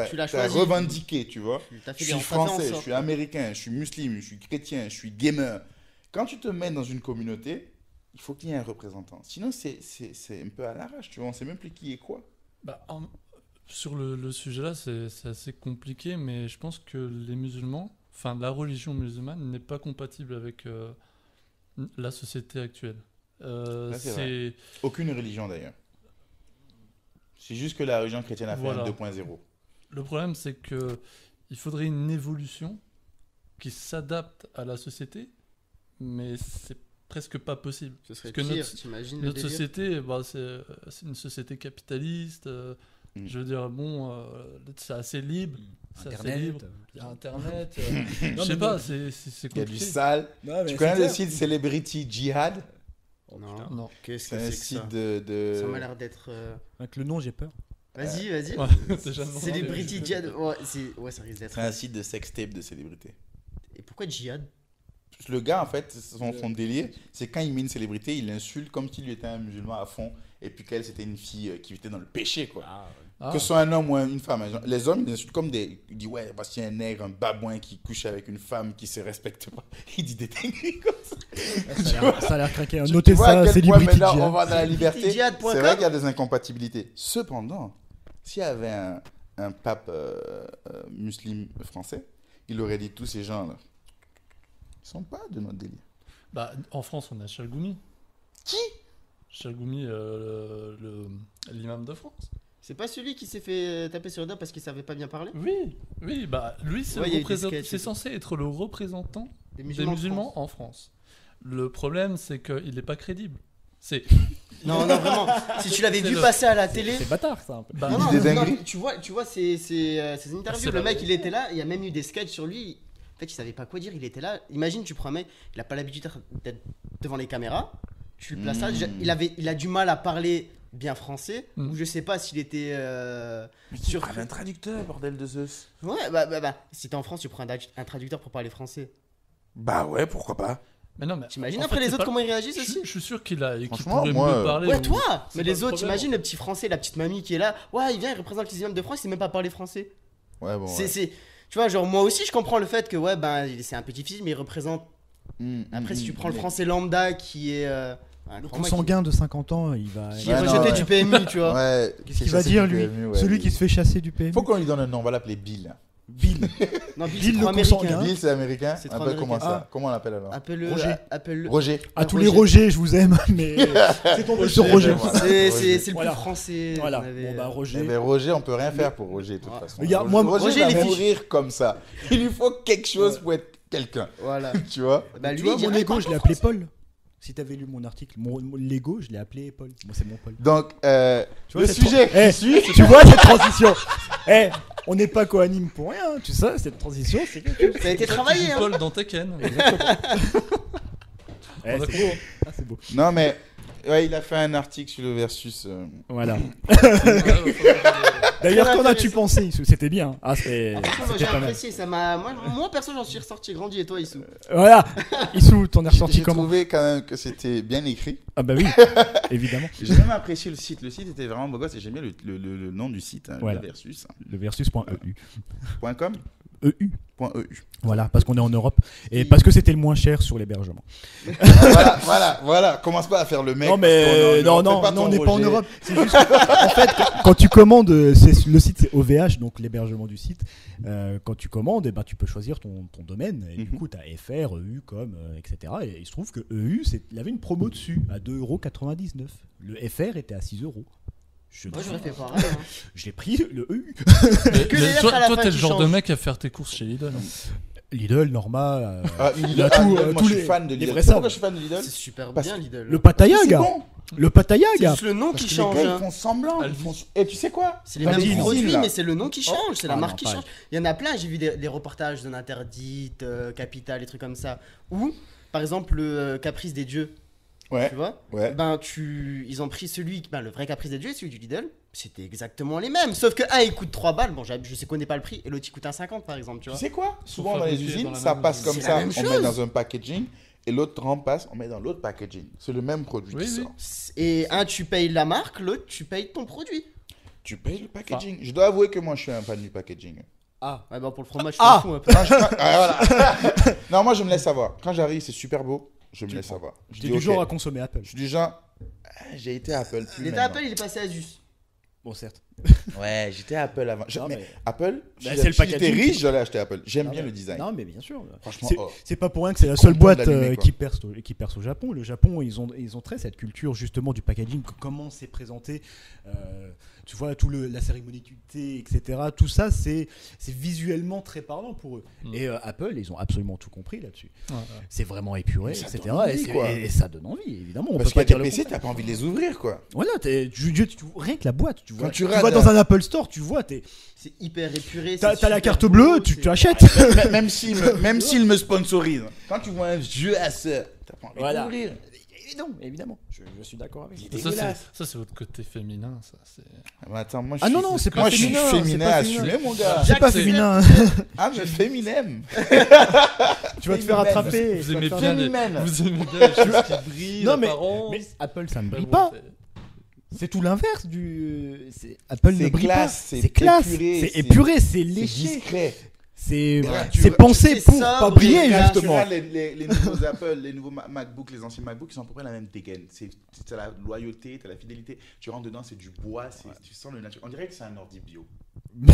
Tu l'as t'as choisi. revendiqué, tu vois. T'as fait Je des suis en français, je sorte. suis américain, je suis musulman, je suis chrétien, je suis gamer. Quand tu te mets dans une communauté, il faut qu'il y ait un représentant. Sinon, c'est un peu à l'arrache, tu vois. On sait même plus qui est quoi. Bah, sur le sujet-là, c'est assez compliqué, mais je pense que les musulmans, enfin la religion musulmane n'est pas compatible avec la société actuelle. Ça, c'est c'est Aucune religion d'ailleurs. C'est juste que la religion chrétienne a fait Voilà. un 2.0. Le problème, c'est que il faudrait une évolution qui s'adapte à la société, mais c'est presque pas possible. Ce serait Parce que pire, t'imagines le Notre délire. société, bah, c'est une société capitaliste. Je veux dire, bon, c'est assez libre. C'est assez libre. Il y a Internet. Je sais pas, c'est Il y a du compliqué. sale. Tu connais le site Celebrity Jihad? Non. Non. Qu'est-ce C'est que un c'est que site ça? de... Ça m'a l'air d'être. Avec le nom, j'ai peur. Vas-y. Ouais, déjà, non. Celebrity Jihad. Ouais, ça risque d'être. C'est un site de sextape de célébrités. Et pourquoi Jihad? Le gars, en fait, son délire, c'est quand il met une célébrité, il l'insulte comme s'il lui était un musulman à fond, et puis qu'elle, c'était une fille qui était dans le péché, quoi. Ah. Que ce soit un homme ou une femme. Les hommes, ils insultent comme des... Il dit, ouais, voici un nègre, un babouin qui couche avec une femme qui se respecte pas. Il dit des dingueries comme ça. Ça a l'air craqué. Tu Notez vois à ça, quel point Celebrity maintenant on Jihad. va dans la liberté. C'est Celebrityjihad.com. vrai qu'il y a des incompatibilités. Cependant, s'il y avait un pape musulman français, il aurait dit tous ces gens-là. Ils sont pas de notre délire. Bah, en France, on a Chalgoumi. Qui? Chalgoumi, l'imam de France. C'est pas celui qui s'est fait taper sur le dos parce qu'il savait pas bien parler? Oui, bah lui, Ouais, il y a eu des sketchs et c'est tout. censé être le représentant Des des musulmans en France. Le problème, c'est qu'il n'est pas crédible. C'est. Non, non, vraiment. Si tu l'avais C'est vu le- passer à la télé. C'est bâtard ça un peu. Bah, Non, Il non, dit des non, dingueries. tu vois ces interviews. C'est Le la- mec, il était là. Il y a même eu des sketchs sur lui. En fait, il savait pas quoi dire. Il était là. Imagine, tu prends un mec, il a pas l'habitude d'être devant les caméras. Tu le places là. Déjà, il a du mal à parler bien français. Ou je sais pas s'il était sur. Un traducteur, bordel de Zeus. Ouais, si t'es en France, tu prends un traducteur pour parler français. Bah ouais, pourquoi pas. Mais non, mais. T'imagines en après fait, les c'est autres pas- comment ils réagissent aussi? Je suis sûr qu'il a. Qu'il Franchement, pourrait moi, mieux parler. Ouais, ou- toi. c'est Mais pas les le autres, problème. t'imagines le petit français, la petite mamie qui est là. Ouais, il vient, il représente les imams de France, il sait même pas parler français. Ouais, bon. Ouais. Tu vois, genre moi aussi je comprends le fait que ouais c'est un petit film mais il représente. Après si tu prends le français lambda qui est un Le grand mec consanguin de 50 ans, il va. qui est Ouais, non, rejeté ouais. du PMI, tu vois. Ouais. Qu'est-ce qu'il va dire lui? Celui qui se fait chasser du PMI. Faut qu'on lui donne un nom, on va l'appeler Bill. Bill. Non, Bill, Bill c'est le trop américain. consanguin. Bill, c'est américain. C'est On trop appelle comment américain. ça? Comment on l'appelle alors? Appelle-le. Roger. Appelle-le. Roger. À tous les Roger. Roger, je vous aime, mais c'est tombé sur Roger. voilà. C'est le Voilà. plus français. Voilà. qu'on avait. Bon bah Eh Roger. ben Roger, on peut rien faire pour Roger de toute Ouais. façon. Regarde, moi, Roger les va fiches. mourir comme ça. Il lui faut quelque chose pour être quelqu'un. Voilà. Tu vois? Bah tu lui vois, il dit, mon ah, il Lego, parle je l'ai pas appelé français. Paul. Si t'avais lu mon article, mon Lego, je l'ai appelé Paul. Moi, c'est mon Paul. Donc, Tu vois, le cette sujet tra- Eh, qui suit. tu vois cette transition? On n'est pas co-anime pour rien, tu sais, cette transition, c'est quelque chose. Ça a été travaillé, hein. Paul dans Tekken. Eh, On a c'est compris. beau. Ah, c'est beau. Non, mais ouais, il a fait un article sur le versus. Voilà. Très D'ailleurs, qu'en as-tu intéressant. pensé Issou? C'était bien. Ah, Franchement, moi c'était j'ai pas mal. apprécié, ça m'a. Moi perso j'en suis ressorti grandi et toi Issou. Voilà. Issou, t'en es ressorti J'ai comment? trouvé quand même que c'était bien écrit. Ah bah oui, évidemment. J'ai même apprécié le site. Le site était vraiment beau gosse et j'aime bien le nom du site, hein, Voilà. le versus. Le versus.eu. .com EU. .eu. Voilà, parce qu'on est en Europe et parce que c'était le moins cher sur l'hébergement. Voilà. Commence pas à faire le mec. Non parce mais qu'on est en non, Europe. Fais on ton n'est pas en Roger. Europe. C'est juste que, en fait, quand tu commandes, le site c'est OVH, donc l'hébergement du site. Quand tu commandes, eh ben, tu peux choisir ton domaine. Et du coup, tu as FR, EU, com, etc. Et il se trouve que EU, il avait une promo dessus à 2,99 €. Le FR était à 6 €. Moi j'aurais fait pareil. Hein. Je l'ai pris, le EU. Mais Que les lettres à la toi, fin t'es le qui genre de changent. mec à faire tes courses chez Lidl. Lidl, Norma, Lidl, il a tout, moi tous je suis les- fan de les Lidl. vrais Tu sais pourquoi savent. je suis fan de Lidl? C'est super Parce bien que Lidl. le Pattaya, C'est gars. bon. Le Pattaya, C'est gars. juste le nom Parce qui que change. les gars, hein. ils font semblant. Elles Et tu sais quoi? C'est les Pas mêmes d'usine, produits, là. mais c'est le nom qui change, c'est la Ah marque non, qui pas- change. Il y en a plein, j'ai vu des reportages Zone Interdite, Capital, des trucs comme ça. Ou, par exemple, le Caprice des Dieux, Ouais. tu vois Ouais. ils ont pris le vrai Caprice des Dieux et celui du Lidl, c'était exactement les mêmes. Sauf que un il coûte 3 balles, bon, je connais pas le prix, et l'autre il coute 1,50 par exemple, tu Tu vois. sais quoi? Souvent Faut dans les fabriquer usines, dans la ça même passe usine. comme C'est ça. la même On met chose. dans un packaging et l'autre remplace, on met dans l'autre packaging. C'est le même produit Oui, qui oui. sort. Et un tu payes la marque, l'autre tu payes ton produit. Tu payes le packaging. Je dois avouer que moi je suis un fan du packaging. Ah. Ouais, bah pour le fromage, je Ah. m'en fous un peu. Voilà. Non, moi je me laisse savoir. Quand j'arrive, c'est super beau. Je me Tu laisse prends. savoir. Je T'es dis, du ok. genre à consommer Apple. Je suis du genre. J'ai été Apple. Plus Il était maintenant. Apple, il est passé à Asus. Bon, certes. Ouais, j'étais Apple avant. Non, Mais mais- Apple, Bah, si c'est le j'étais packaging. riche, j'allais acheter Apple. J'aime Non, bien mais- le design. Non, mais bien sûr. Franchement, C'est- oh. C'est pas pour rien que c'est la seule Content boîte de l'allumer, quoi. qui perce au Japon. Le Japon, ils ont très cette culture justement du packaging, comment c'est présenté. Tu vois, la cérémonie du thé, etc. Tout ça, c'est visuellement très parlant pour eux. Mm. Et Apple, ils ont absolument tout compris là-dessus. Ouais, ouais. C'est vraiment épuré, Mais ça etc. donne envie, et, quoi. et ça donne envie, évidemment. On Parce peut pas qu'il y a dire des le PC, contraire. t'as pas envie de les ouvrir, quoi. Voilà, rien que la boîte, tu vois. Quand tu Tu rates, vas dans un Apple Store, tu vois, C'est hyper épuré. t'as c'est la super carte beau, bleue, tu c'est- achètes. Même s'il me sponsorise. Quand tu vois un vieux Acer, t'as pas envie Voilà. d'ouvrir. Évidemment, je suis d'accord avec Il toi. est Ça, dégueulasse. c'est votre côté féminin. Ça, c'est... Mais attends, moi je Ah suis, non, non, c'est pas moi, je suis féminin, féminin c'est pas assumé, féminin. mon gars. C'est pas c'est- féminin. Ah, mais féminin. Tu vas te faire attraper. Vous tu vas aimez te faire- bien les, féminine. vous aimez bien les choses qui brillent, Non, mais- l'apparence. Mais Apple, ça ne Enfin, brille bon, pas. c'est- C'est tout l'inverse du. Apple C'est ne brille classe, pas. c'est classe, épuré, c'est c'est- épuré, c'est C'est léché. discret. C'est tu- pensé c'est pour sobre pas briller, et Regarde, tu justement. regardes les nouveaux Apple, les nouveaux MacBook, les anciens MacBook, ils sont à peu près la même dégaine. C'est la loyauté, t'as la fidélité. Tu rentres dedans, c'est du bois, tu sens le naturel. On dirait que c'est un ordi bio.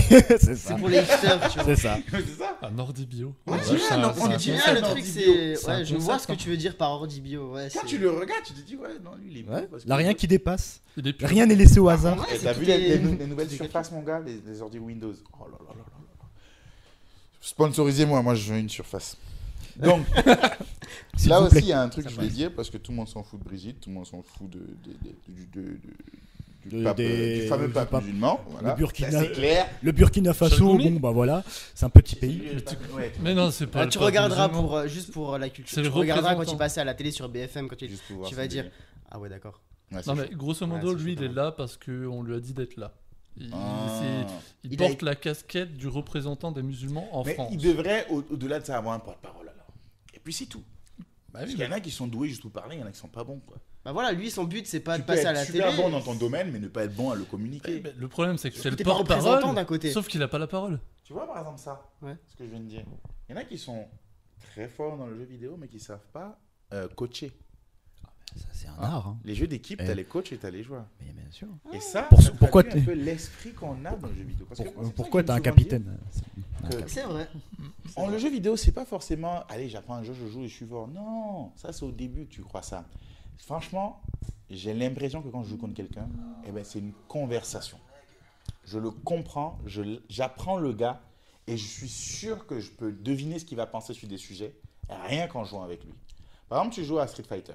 C'est ça. C'est pour les hipsters, tu vois. C'est ça. c'est ça. Un ordi bio. Ouais, Ouais, tu vois, non, On c'est dit un bien le ordi truc, bio. c'est. C'est un Ouais, je vois ce que concept, tu veux dire par ordi bio. Ouais, Quand c'est- tu le regardes, tu te dis, ouais, non, lui, il est bio. Ouais. parce que- Là, rien qui dépasse. Il est pur. Rien n'est laissé au hasard. Ouais, Et c'est t'as tout vu est- les nouvelles surfaces, mon gars, les ordi Windows. Oh là là là là là. Sponsorisez-moi, moi je veux une surface. Donc, S'il là vous aussi, plaît. il y a un truc que Ça je voulais passe. dire, parce que tout le monde s'en fout de Brigitte, tout le monde s'en fout du De- pape, des- du fameux du pape pape. musulman. Voilà. Burkina- Ça, c'est clair. Le Burkina Faso, Chalgoumi. bon bah voilà, c'est un petit pays. Ouais, Mais non, c'est pas. Ah, le tu pape regarderas musulman. pour, juste pour la culture. C'est Tu le regarderas quand représentant. il passait à la télé sur BFM. Quand tu... juste pour voir tu son vas dire. délire. Ah ouais, d'accord. Ouais, c'est Non, chaud. mais grosso Ouais, modo, c'est lui, chaud, il est quand là parce qu'on lui a dit d'être là. Il, Ah. il Il porte a- la casquette du représentant des musulmans en Mais France. il devrait, au-delà de ça, avoir un porte-parole alors. Et puis c'est tout. Bah Parce oui, qu'il y en a qui sont doués juste pour parler, il y en a qui sont pas bons. Quoi. Bah voilà, lui, son but, c'est pas Tu de peux passer à être la super télé. bon dans ton domaine, mais ne pas être bon à le communiquer. mais le problème, c'est que c'est le T'es pas représentant porte-parole. d'un côté. Sauf qu'il a pas la parole. Tu vois par exemple ça, Ouais. ce que je viens de dire. Il y en a qui sont très forts dans le jeu vidéo, mais qui savent pas coacher. Ça, c'est un art. Hein. Les jeux d'équipe, Eh. t'as les coachs et t'as les joueurs. Mais bien sûr. Et ça, Pour- ça pourquoi traduit un t'es- peu l'esprit qu'on a dans le jeu vidéo. Parce que moi, c'est ça Pourquoi que t'as un j'aime souvent dire. capitaine C'est vrai. Le jeu vidéo, c'est pas forcément allez, j'apprends un jeu, je joue et je suis fort. Non, ça c'est au début que tu crois ça. Franchement, j'ai l'impression que quand je joue contre quelqu'un, eh ben, c'est une conversation. Je le comprends, j'apprends le gars et je suis sûr que je peux deviner ce qu'il va penser sur des sujets rien qu'en jouant avec lui. Par exemple, tu joues à Street Fighter.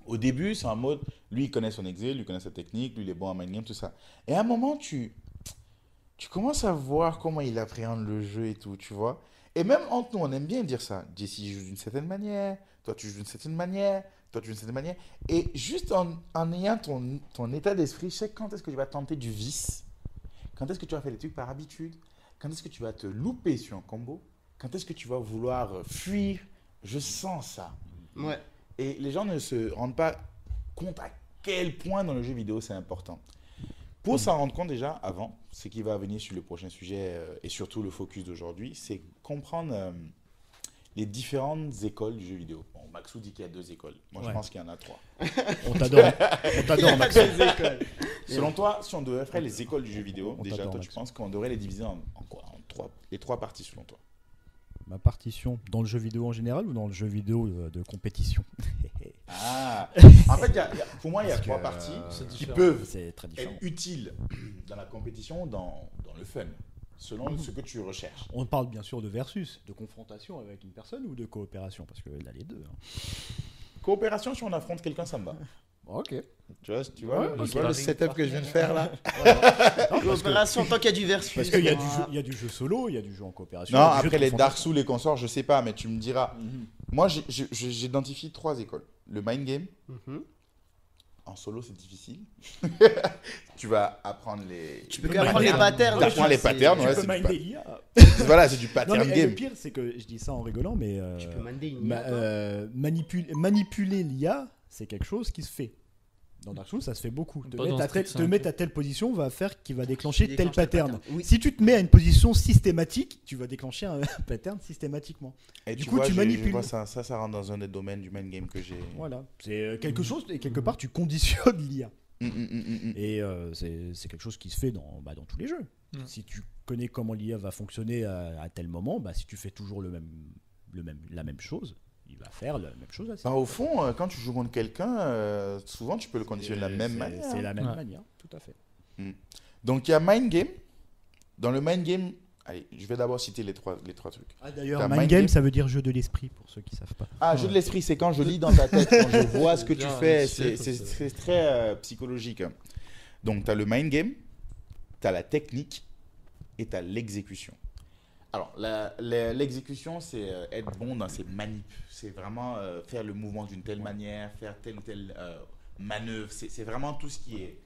Au début, c'est en mode, lui il connaît son exil, lui il connaît sa technique, lui il est bon en mind game, tout ça. Et à un moment, tu commences à voir comment il appréhende le jeu et tout, tu vois. Et même entre nous, on aime bien dire ça. Jesse joue d'une certaine manière, toi tu joues d'une certaine manière, toi tu joues d'une certaine manière. Et juste en ayant ton état d'esprit, je sais quand est-ce que tu vas tenter du vice, quand est-ce que tu vas faire des trucs par habitude, quand est-ce que tu vas te louper sur un combo, quand est-ce que tu vas vouloir fuir. Je sens ça. Ouais. Et les gens ne se rendent pas compte à quel point dans le jeu vidéo c'est important. Pour s'en rendre compte déjà, avant, ce qui va venir sur le prochain sujet et surtout le focus d'aujourd'hui, c'est comprendre les différentes écoles du jeu vidéo. Bon, Maxou dit qu'il y a 2 écoles. Moi, je Ouais. pense qu'il y en a 3. On t'adore. On t'adore, Max. Selon toi, si on devait faire les écoles du jeu vidéo, On déjà, t'adore, toi, tu Maxou. penses qu'on devrait les diviser en quoi? En 3, les 3 parties selon toi? Ma partition, dans le jeu vidéo en général ou dans le jeu vidéo de compétition? Ah, en fait, pour moi, il y a Parce 3 que, parties c'est qui différent. peuvent C'est très différent. être utiles dans la compétition, dans le fun, selon ce que tu recherches. On parle bien sûr de versus, de confrontation avec une personne ou de coopération, parce que là les deux. Hein. Coopération, si on affronte quelqu'un, ça me va. Ok. Tu vois, tu Ouais, vois ok. le setup que je viens de faire là? Coopération, tant qu'il y a du versus. Parce qu'il y a du jeu, il y a du jeu solo, il y a du jeu en coopération. Non, il y a du jeu après de les Dark confrontation. Souls, les consorts, je sais pas, mais tu me diras. Mhm. Moi, j'identifie 3 écoles. Le mind game, Mhm. en solo, c'est difficile. Tu vas apprendre les. Tu peux peux que apprendre minder. les patterns. T'apprends les C'est- patterns, ouais, Tu c'est peux du minder l'IA. Voilà, c'est du Non, pattern mais game. le pire, c'est que je dis ça en rigolant, mais Tu peux minder une IA, toi manipuler l'IA, c'est quelque chose qui se fait. Dans Dark Souls, ça se fait beaucoup. Te Pas mettre, dans à Street te 5. mettre à telle position va faire qu'il va déclencher tel Déclenche tel pattern. pattern. Oui. Si tu te mets à une position systématique, tu vas déclencher un pattern systématiquement. Et Du tu coup, vois, tu je manipules. vois ça rentre dans un des domaines du mind game que j'ai. Voilà, c'est quelque chose et quelque part tu conditionnes l'IA. Mm. Et c'est quelque chose qui se fait dans tous les jeux. Mm. Si tu connais comment l'IA va fonctionner à tel moment, si tu fais toujours la même chose, il va faire la même chose. Au fond, quand tu joues contre quelqu'un, souvent tu peux le conditionner de la même manière. C'est la même Ouais. manière, tout à fait. Donc il y a mind game. Dans le mind game, allez, je vais d'abord citer les trois trucs. Ah, d'ailleurs, T'as mind mind game, game. ça veut dire jeu de l'esprit pour ceux qui savent pas. Ah, jeu de l'esprit, c'est quand je lis dans ta tête, quand je vois ce que tu Bien, fais. c'est C'est très psychologique. Donc tu as le mind game, tu as la technique et tu as l'exécution. Alors, l'exécution, c'est être bon dans ses manips. C'est vraiment faire le mouvement d'une telle manière, faire telle ou telle manœuvre. C'est vraiment tout ce qui est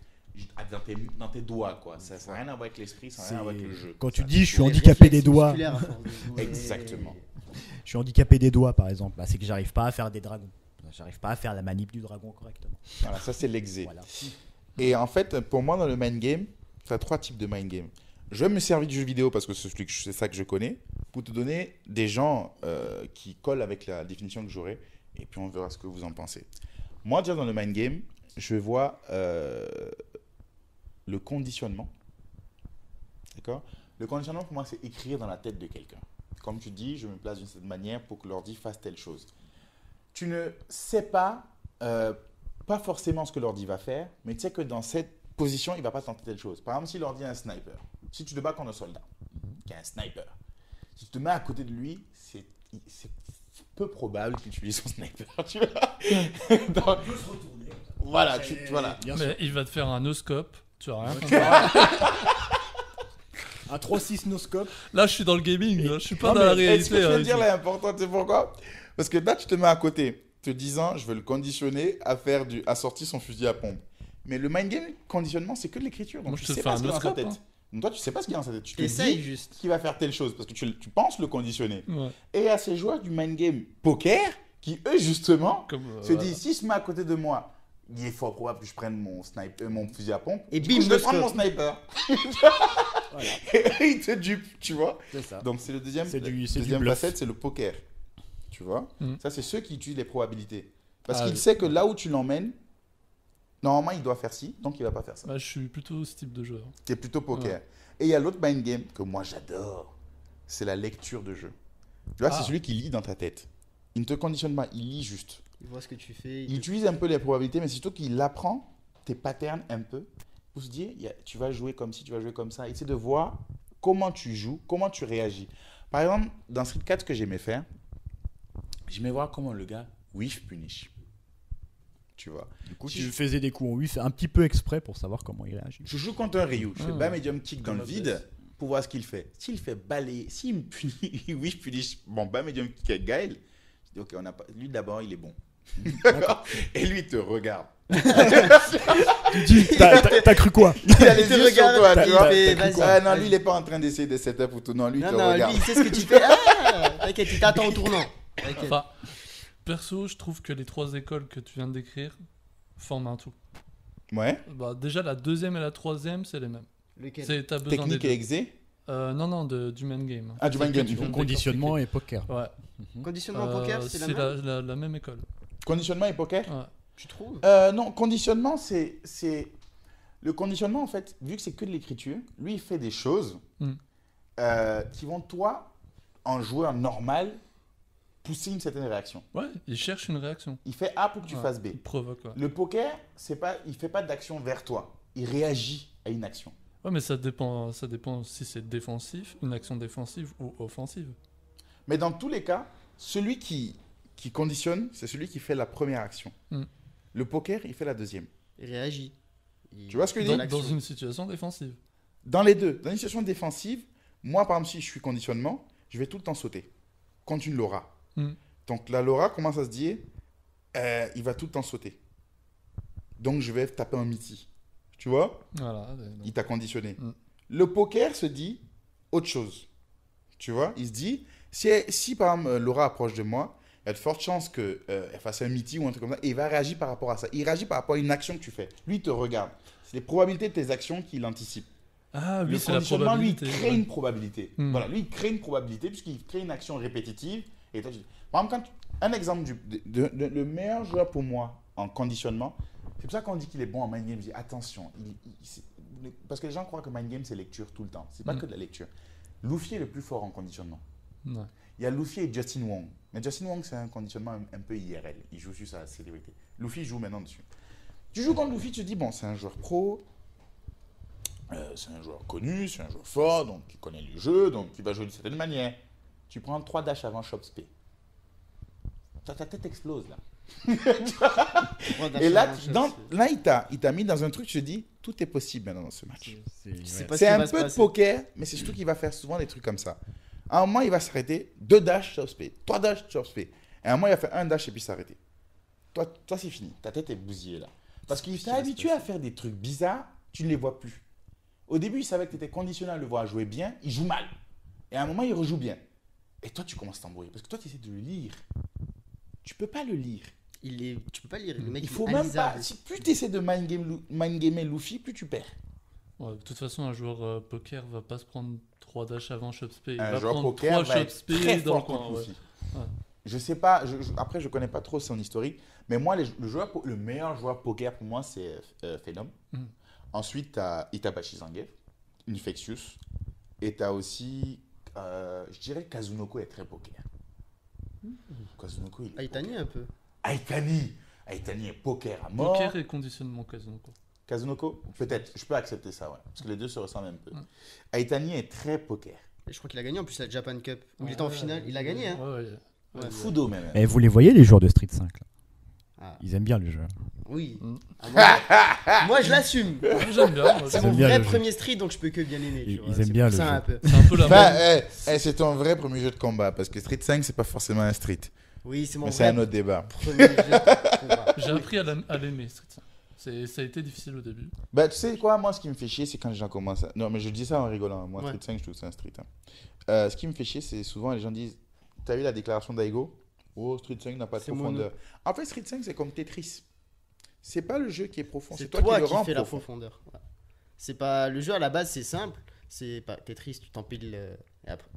dans tes doigts, quoi. Ça n'a rien à voir avec l'esprit, ça n'a rien à voir avec le jeu. Quand tu Ça, dis je suis Les handicapé des réflexes doigts, musculaires à force de jouer. Exactement. je suis handicapé des doigts par exemple, c'est que j'arrive pas à faire des dragons. J'arrive pas à faire la manip du dragon correctement. Voilà, ça c'est l'exé. Voilà. Et en fait, pour moi, dans le mind game, tu as 3 types de mind game. je vais me servir du jeu vidéo parce que c'est ça que je connais, pour te donner des gens qui collent avec la définition que j'aurai, et puis on verra ce que vous en pensez. Moi, déjà dans le mind game, je vois le conditionnement. D'accord ? Le conditionnement, pour moi, c'est écrire dans la tête de quelqu'un. Comme tu dis, je me place d'une certaine manière pour que l'ordi fasse telle chose. Tu ne sais pas forcément ce que l'ordi va faire, mais tu sais que dans cette position, il ne va pas tenter telle chose. Par exemple, si l'ordi est un sniper, si tu te bats contre un soldat qui est un sniper, si tu te mets à côté de lui, c'est peu probable qu'il utilise son sniper. Tu vois. Donc, voilà, voilà. Mais il va te faire un no-scope, tu vas rien comprendre. Un 3-6 no-scope. Là, je suis dans le gaming, là. Je suis pas Non, dans la mais réalité. ce que je veux hein, dire là est important, c'est pourquoi ? Parce que là, tu te mets à côté, te disant, je veux le conditionner à sortir son fusil à pompe. Mais le mind game conditionnement, c'est que de l'écriture. Donc Moi, tu je te sais fais pas un ce qu'il y a dans sa no-scope, tête. Donc toi, tu sais pas ce qu'il y a dans sa tête. Tu te Essaye dis juste. qu'il va faire telle chose parce que tu penses le conditionner. Ouais. Et il y a ces joueurs du mind game poker qui, eux, justement, Comme, se disent, s'il se met à côté de moi, il est fort probable que je prenne mon fusil à pompe. Et Du bim, coup, je vais le prendre mon scope. sniper. Voilà. Et il te dupe, tu vois. C'est ça. Donc c'est le deuxième, C'est du deuxième bluff. facette, c'est le poker. Tu vois. Mm. Ça, c'est ceux qui utilisent les probabilités. Parce Ah, qu'il sait que là où tu l'emmènes, normalement, il doit faire ci, donc il va pas faire ça. Bah, je suis plutôt ce type de joueur. C'est plutôt poker. Ouais. Et il y a l'autre mind game que moi j'adore. C'est la lecture de jeu. Tu vois, Ah. c'est celui qui lit dans ta tête. Il ne te conditionne pas, il lit juste. Il voit ce que tu fais. Il utilise un peu les probabilités, mais c'est surtout qu'il apprend tes patterns un peu pour se dire, tu vas jouer comme ci, tu vas jouer comme ça. Essayer de voir comment tu joues, comment tu réagis. Par exemple, dans Street 4, ce que j'aimais faire, j'aimais voir comment le gars whiff punish. Tu vois. Du coup, Si tu je- faisais des coups en 8, un petit peu exprès pour savoir comment il réagit. Je joue contre un Ryu, je fais Ah. bas medium kick dans Comme le la vide baisse. pour voir ce qu'il fait. S'il fait balayer, s'il me punit, oui, je punish, bon, bas medium kick avec Gaël, je dis ok, on a pas... lui d'abord, il est bon. Et lui, il te regarde. T'as cru quoi? Il a les Il te yeux sur regarde, toi, il tu vois. fait, vas-y. Ah non, lui, il n'est pas en train d'essayer de setup ou tout. Non, lui, il Non, te non, lui, regarde. il sait ce que tu fais. Ah, t'inquiète, il t'attend au tournant. T'inquiète. Enfin, perso, je trouve que les trois écoles que tu viens de décrire forment un tout. Ouais. Bah, déjà, la deuxième et la troisième, c'est les mêmes. Lequel? T'as besoin Technique des et deux. exé. Non, du main game. Ah, du Celle mind que game. tu viens Donc, de conditionnement décortiquer. et poker. Ouais. Conditionnement poker, c'est la C'est même. la même école. Conditionnement et poker. Ouais. Tu trouves? Non, conditionnement, c'est. Le conditionnement, en fait, vu que c'est que de l'écriture, lui, il fait des choses Mm. qui vont, toi, en joueur normal, pousser une certaine réaction. Ouais, il cherche une réaction. Il fait A pour que tu Ouais, fasses B. Il provoque, ouais. Le poker, il ne fait pas d'action vers toi. Il réagit à une action. Ouais, mais ça dépend si c'est défensif, une action défensive ou offensive. Mais dans tous les cas, celui qui conditionne, c'est celui qui fait la première action. Mm. Le poker, il fait la deuxième. Il réagit. Tu vois ce que je Dans dis l'action. Dans une situation défensive. Dans les deux. Dans une situation défensive, moi, par exemple, si je suis conditionnement, je vais tout le temps sauter contre une Laura. Mm. Donc, la Laura commence à se dire, il va tout le temps sauter. Donc, je vais taper un miti. Tu vois? Voilà. Il t'a conditionné. Mm. Le poker se dit autre chose. Tu vois? Il se dit, si par exemple, Laura approche de moi, il y a de fortes chances qu'elle fasse un miti ou un truc comme ça, et il va réagir par rapport à ça. Il réagit par rapport à une action que tu fais. Lui, il te regarde. C'est les probabilités de tes actions qu'il anticipe. Ah oui, Le c'est la conditionnement, lui, il probabilité. crée ouais. une probabilité. Hmm. Voilà, lui, il crée une probabilité puisqu'il crée une action répétitive. Et toi, par exemple, un exemple, le meilleur joueur pour moi en conditionnement, c'est pour ça qu'on dit qu'il est bon en mind game. Je dis attention, parce que les gens croient que mind game, c'est lecture tout le temps. C'est pas que de la lecture. Luffy est le plus fort en conditionnement. Ouais. Il y a Luffy et Justin Wong. Mais Justin Wong, c'est un conditionnement un peu IRL. Il joue sur sa célébrité. Luffy joue maintenant dessus. Tu joues contre Luffy, tu te dis, bon, c'est un joueur pro, c'est un joueur connu, c'est un joueur fort, donc il connaît le jeu, donc il va jouer d'une certaine manière. Tu prends 3 dashs avant Chop Spé. Ta tête explose là. Et là, il t'a mis dans un truc, tu te dis, tout est possible maintenant dans ce match. C'est pas ce C'est qui un va se peu de passer. poker, mais c'est surtout qu'il va faire souvent des trucs comme ça. À un moment, il va s'arrêter, 2 dash, chop spé, 3 dash, chop spé. Et à un moment, il va faire un dash et puis s'arrêter. Toi, c'est fini. Ta tête est bousillée là. Parce qu'il t'a habitué à faire des trucs bizarres, tu ne les vois plus. Au début, il savait que tu étais conditionné à le voir jouer bien, il joue mal. Et à un moment, il rejoue bien. Et toi, tu commences à t'embrouiller. Parce que toi, tu essaies de le lire. Tu peux pas le lire. Tu peux pas lire. Le mec, Il faut est même pas. inlisable. Plus tu essaies de mind gamer Luffy, plus tu perds. Ouais, de toute façon, un joueur poker va pas se prendre 3 dash avant shop spé. Il Un va joueur prendre poker 3 va shop être spé très dans le fort coin. contre Ouais. aussi. Ouais. Je sais pas, après je connais pas trop son historique, mais moi le meilleur joueur poker pour moi c'est Phenom. Mhm. Ensuite tu as Itabashi Zangief, Infectious, et tu as aussi, je dirais Kazunoko est très poker. Kazunoko il est Aitani un peu. Aitani est poker à mort. Poker et conditionnement Kazunoko. Kazunoko, peut-être, je peux accepter ça, ouais, parce que les deux se ressemblent un peu. Ouais. Aitani est très poker. Et je crois qu'il a gagné en plus la Japan Cup. Où il était en finale. Il a gagné, hein. Ouais. Ouais, Fudo même. Et vous les voyez, les joueurs de Street 5 là Ah, Ils aiment bien le jeu. oui. Mm. Ah, moi, je l'assume. J'aime bien. moi, C'est Ils mon aiment bien vrai le jeu. premier street, donc je peux que bien l'aimer. Ils tu vois. aiment C'est bien pour le ça, jeu. un peu. C'est un peu la Bah, même. c'est ton vrai premier jeu de combat, parce que Street 5 c'est pas forcément un street. Oui, c'est mon Mais c'est un vrai autre débat. premier jeu de combat. J'ai appris à l'aimer, Street 5. Ça a été difficile au début. Bah, tu sais quoi, moi, ce qui me fait chier, c'est quand les gens commencent à... Non, mais je dis ça en rigolant. Moi, Ouais. Street 5, je trouve que c'est un street. Ce qui me fait chier, c'est souvent les gens disent t'as vu la déclaration d'Aigo? Oh, Street 5 n'a pas de C'est profondeur. En fait, Street 5, c'est comme Tetris. C'est pas le jeu qui est profond, c'est C'est toi, toi qui le qui rends fais la profond. profondeur. Ouais. C'est pas le jeu à la base, c'est simple. C'est pas Tetris, tu t'empiles et après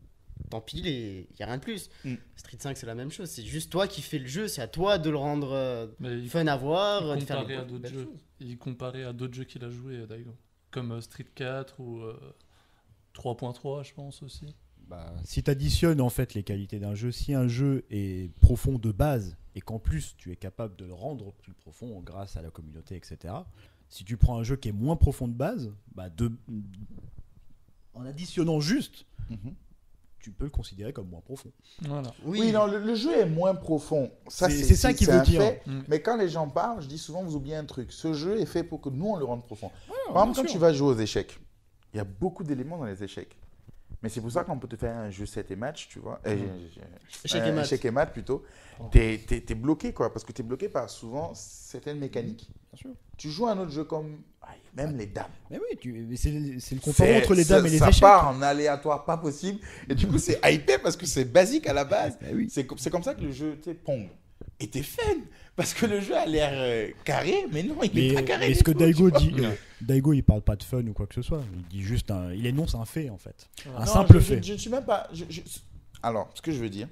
t'empiles et y a rien de plus. Mm. Street 5 c'est la même chose. C'est juste toi qui fais le jeu. C'est à toi de le rendre Mais il fun à voir, de faire comparait à d'autres belles jeux. choses. Il comparait à d'autres jeux qu'il a joué, Daigo. Comme Street 4 ou 3.3, je pense aussi. Bah, si tu additionnes en fait les qualités d'un jeu, si un jeu est profond de base et qu'en plus tu es capable de le rendre plus profond grâce à la communauté, etc. Si tu prends un jeu qui est moins profond de base, bah en additionnant juste, Mhm. tu peux le considérer comme moins profond. Voilà. Oui, non, le jeu est moins profond. Ça, C'est ça qu'il c'est veut un dire. fait. Mm. Mais quand les gens parlent, je dis souvent, vous oubliez un truc. Ce jeu est fait pour que nous, on le rende profond. Par bien exemple, quand sûr. tu vas jouer aux échecs, il y a beaucoup d'éléments dans les échecs. Mais c'est pour ça qu'on peut te faire un jeu 7 et match, tu vois. Échec et maths. Échec et maths, plutôt. Oh. T'es bloqué, quoi. Parce que t'es bloqué par souvent certaines mécaniques. Bien sûr. Tu joues à un autre jeu comme même les dames. Mais oui, mais c'est le comparant entre les ça- dames et les ça échecs. part en aléatoire, pas possible. Et du coup, c'est hypé parce que c'est basique à la base. Bah oui. C'est comme ça que le jeu, tu sais, Pong. Et t'es fun. Parce que le jeu a l'air carré, mais non, il est pas carré. Mais du ce que tout, Daigo tu vois. dit, Daigo il parle pas de fun ou quoi que ce soit. Il dit juste il énonce un fait en fait. Un Non, simple je fait. ne suis même pas. Alors, ce que je veux dire,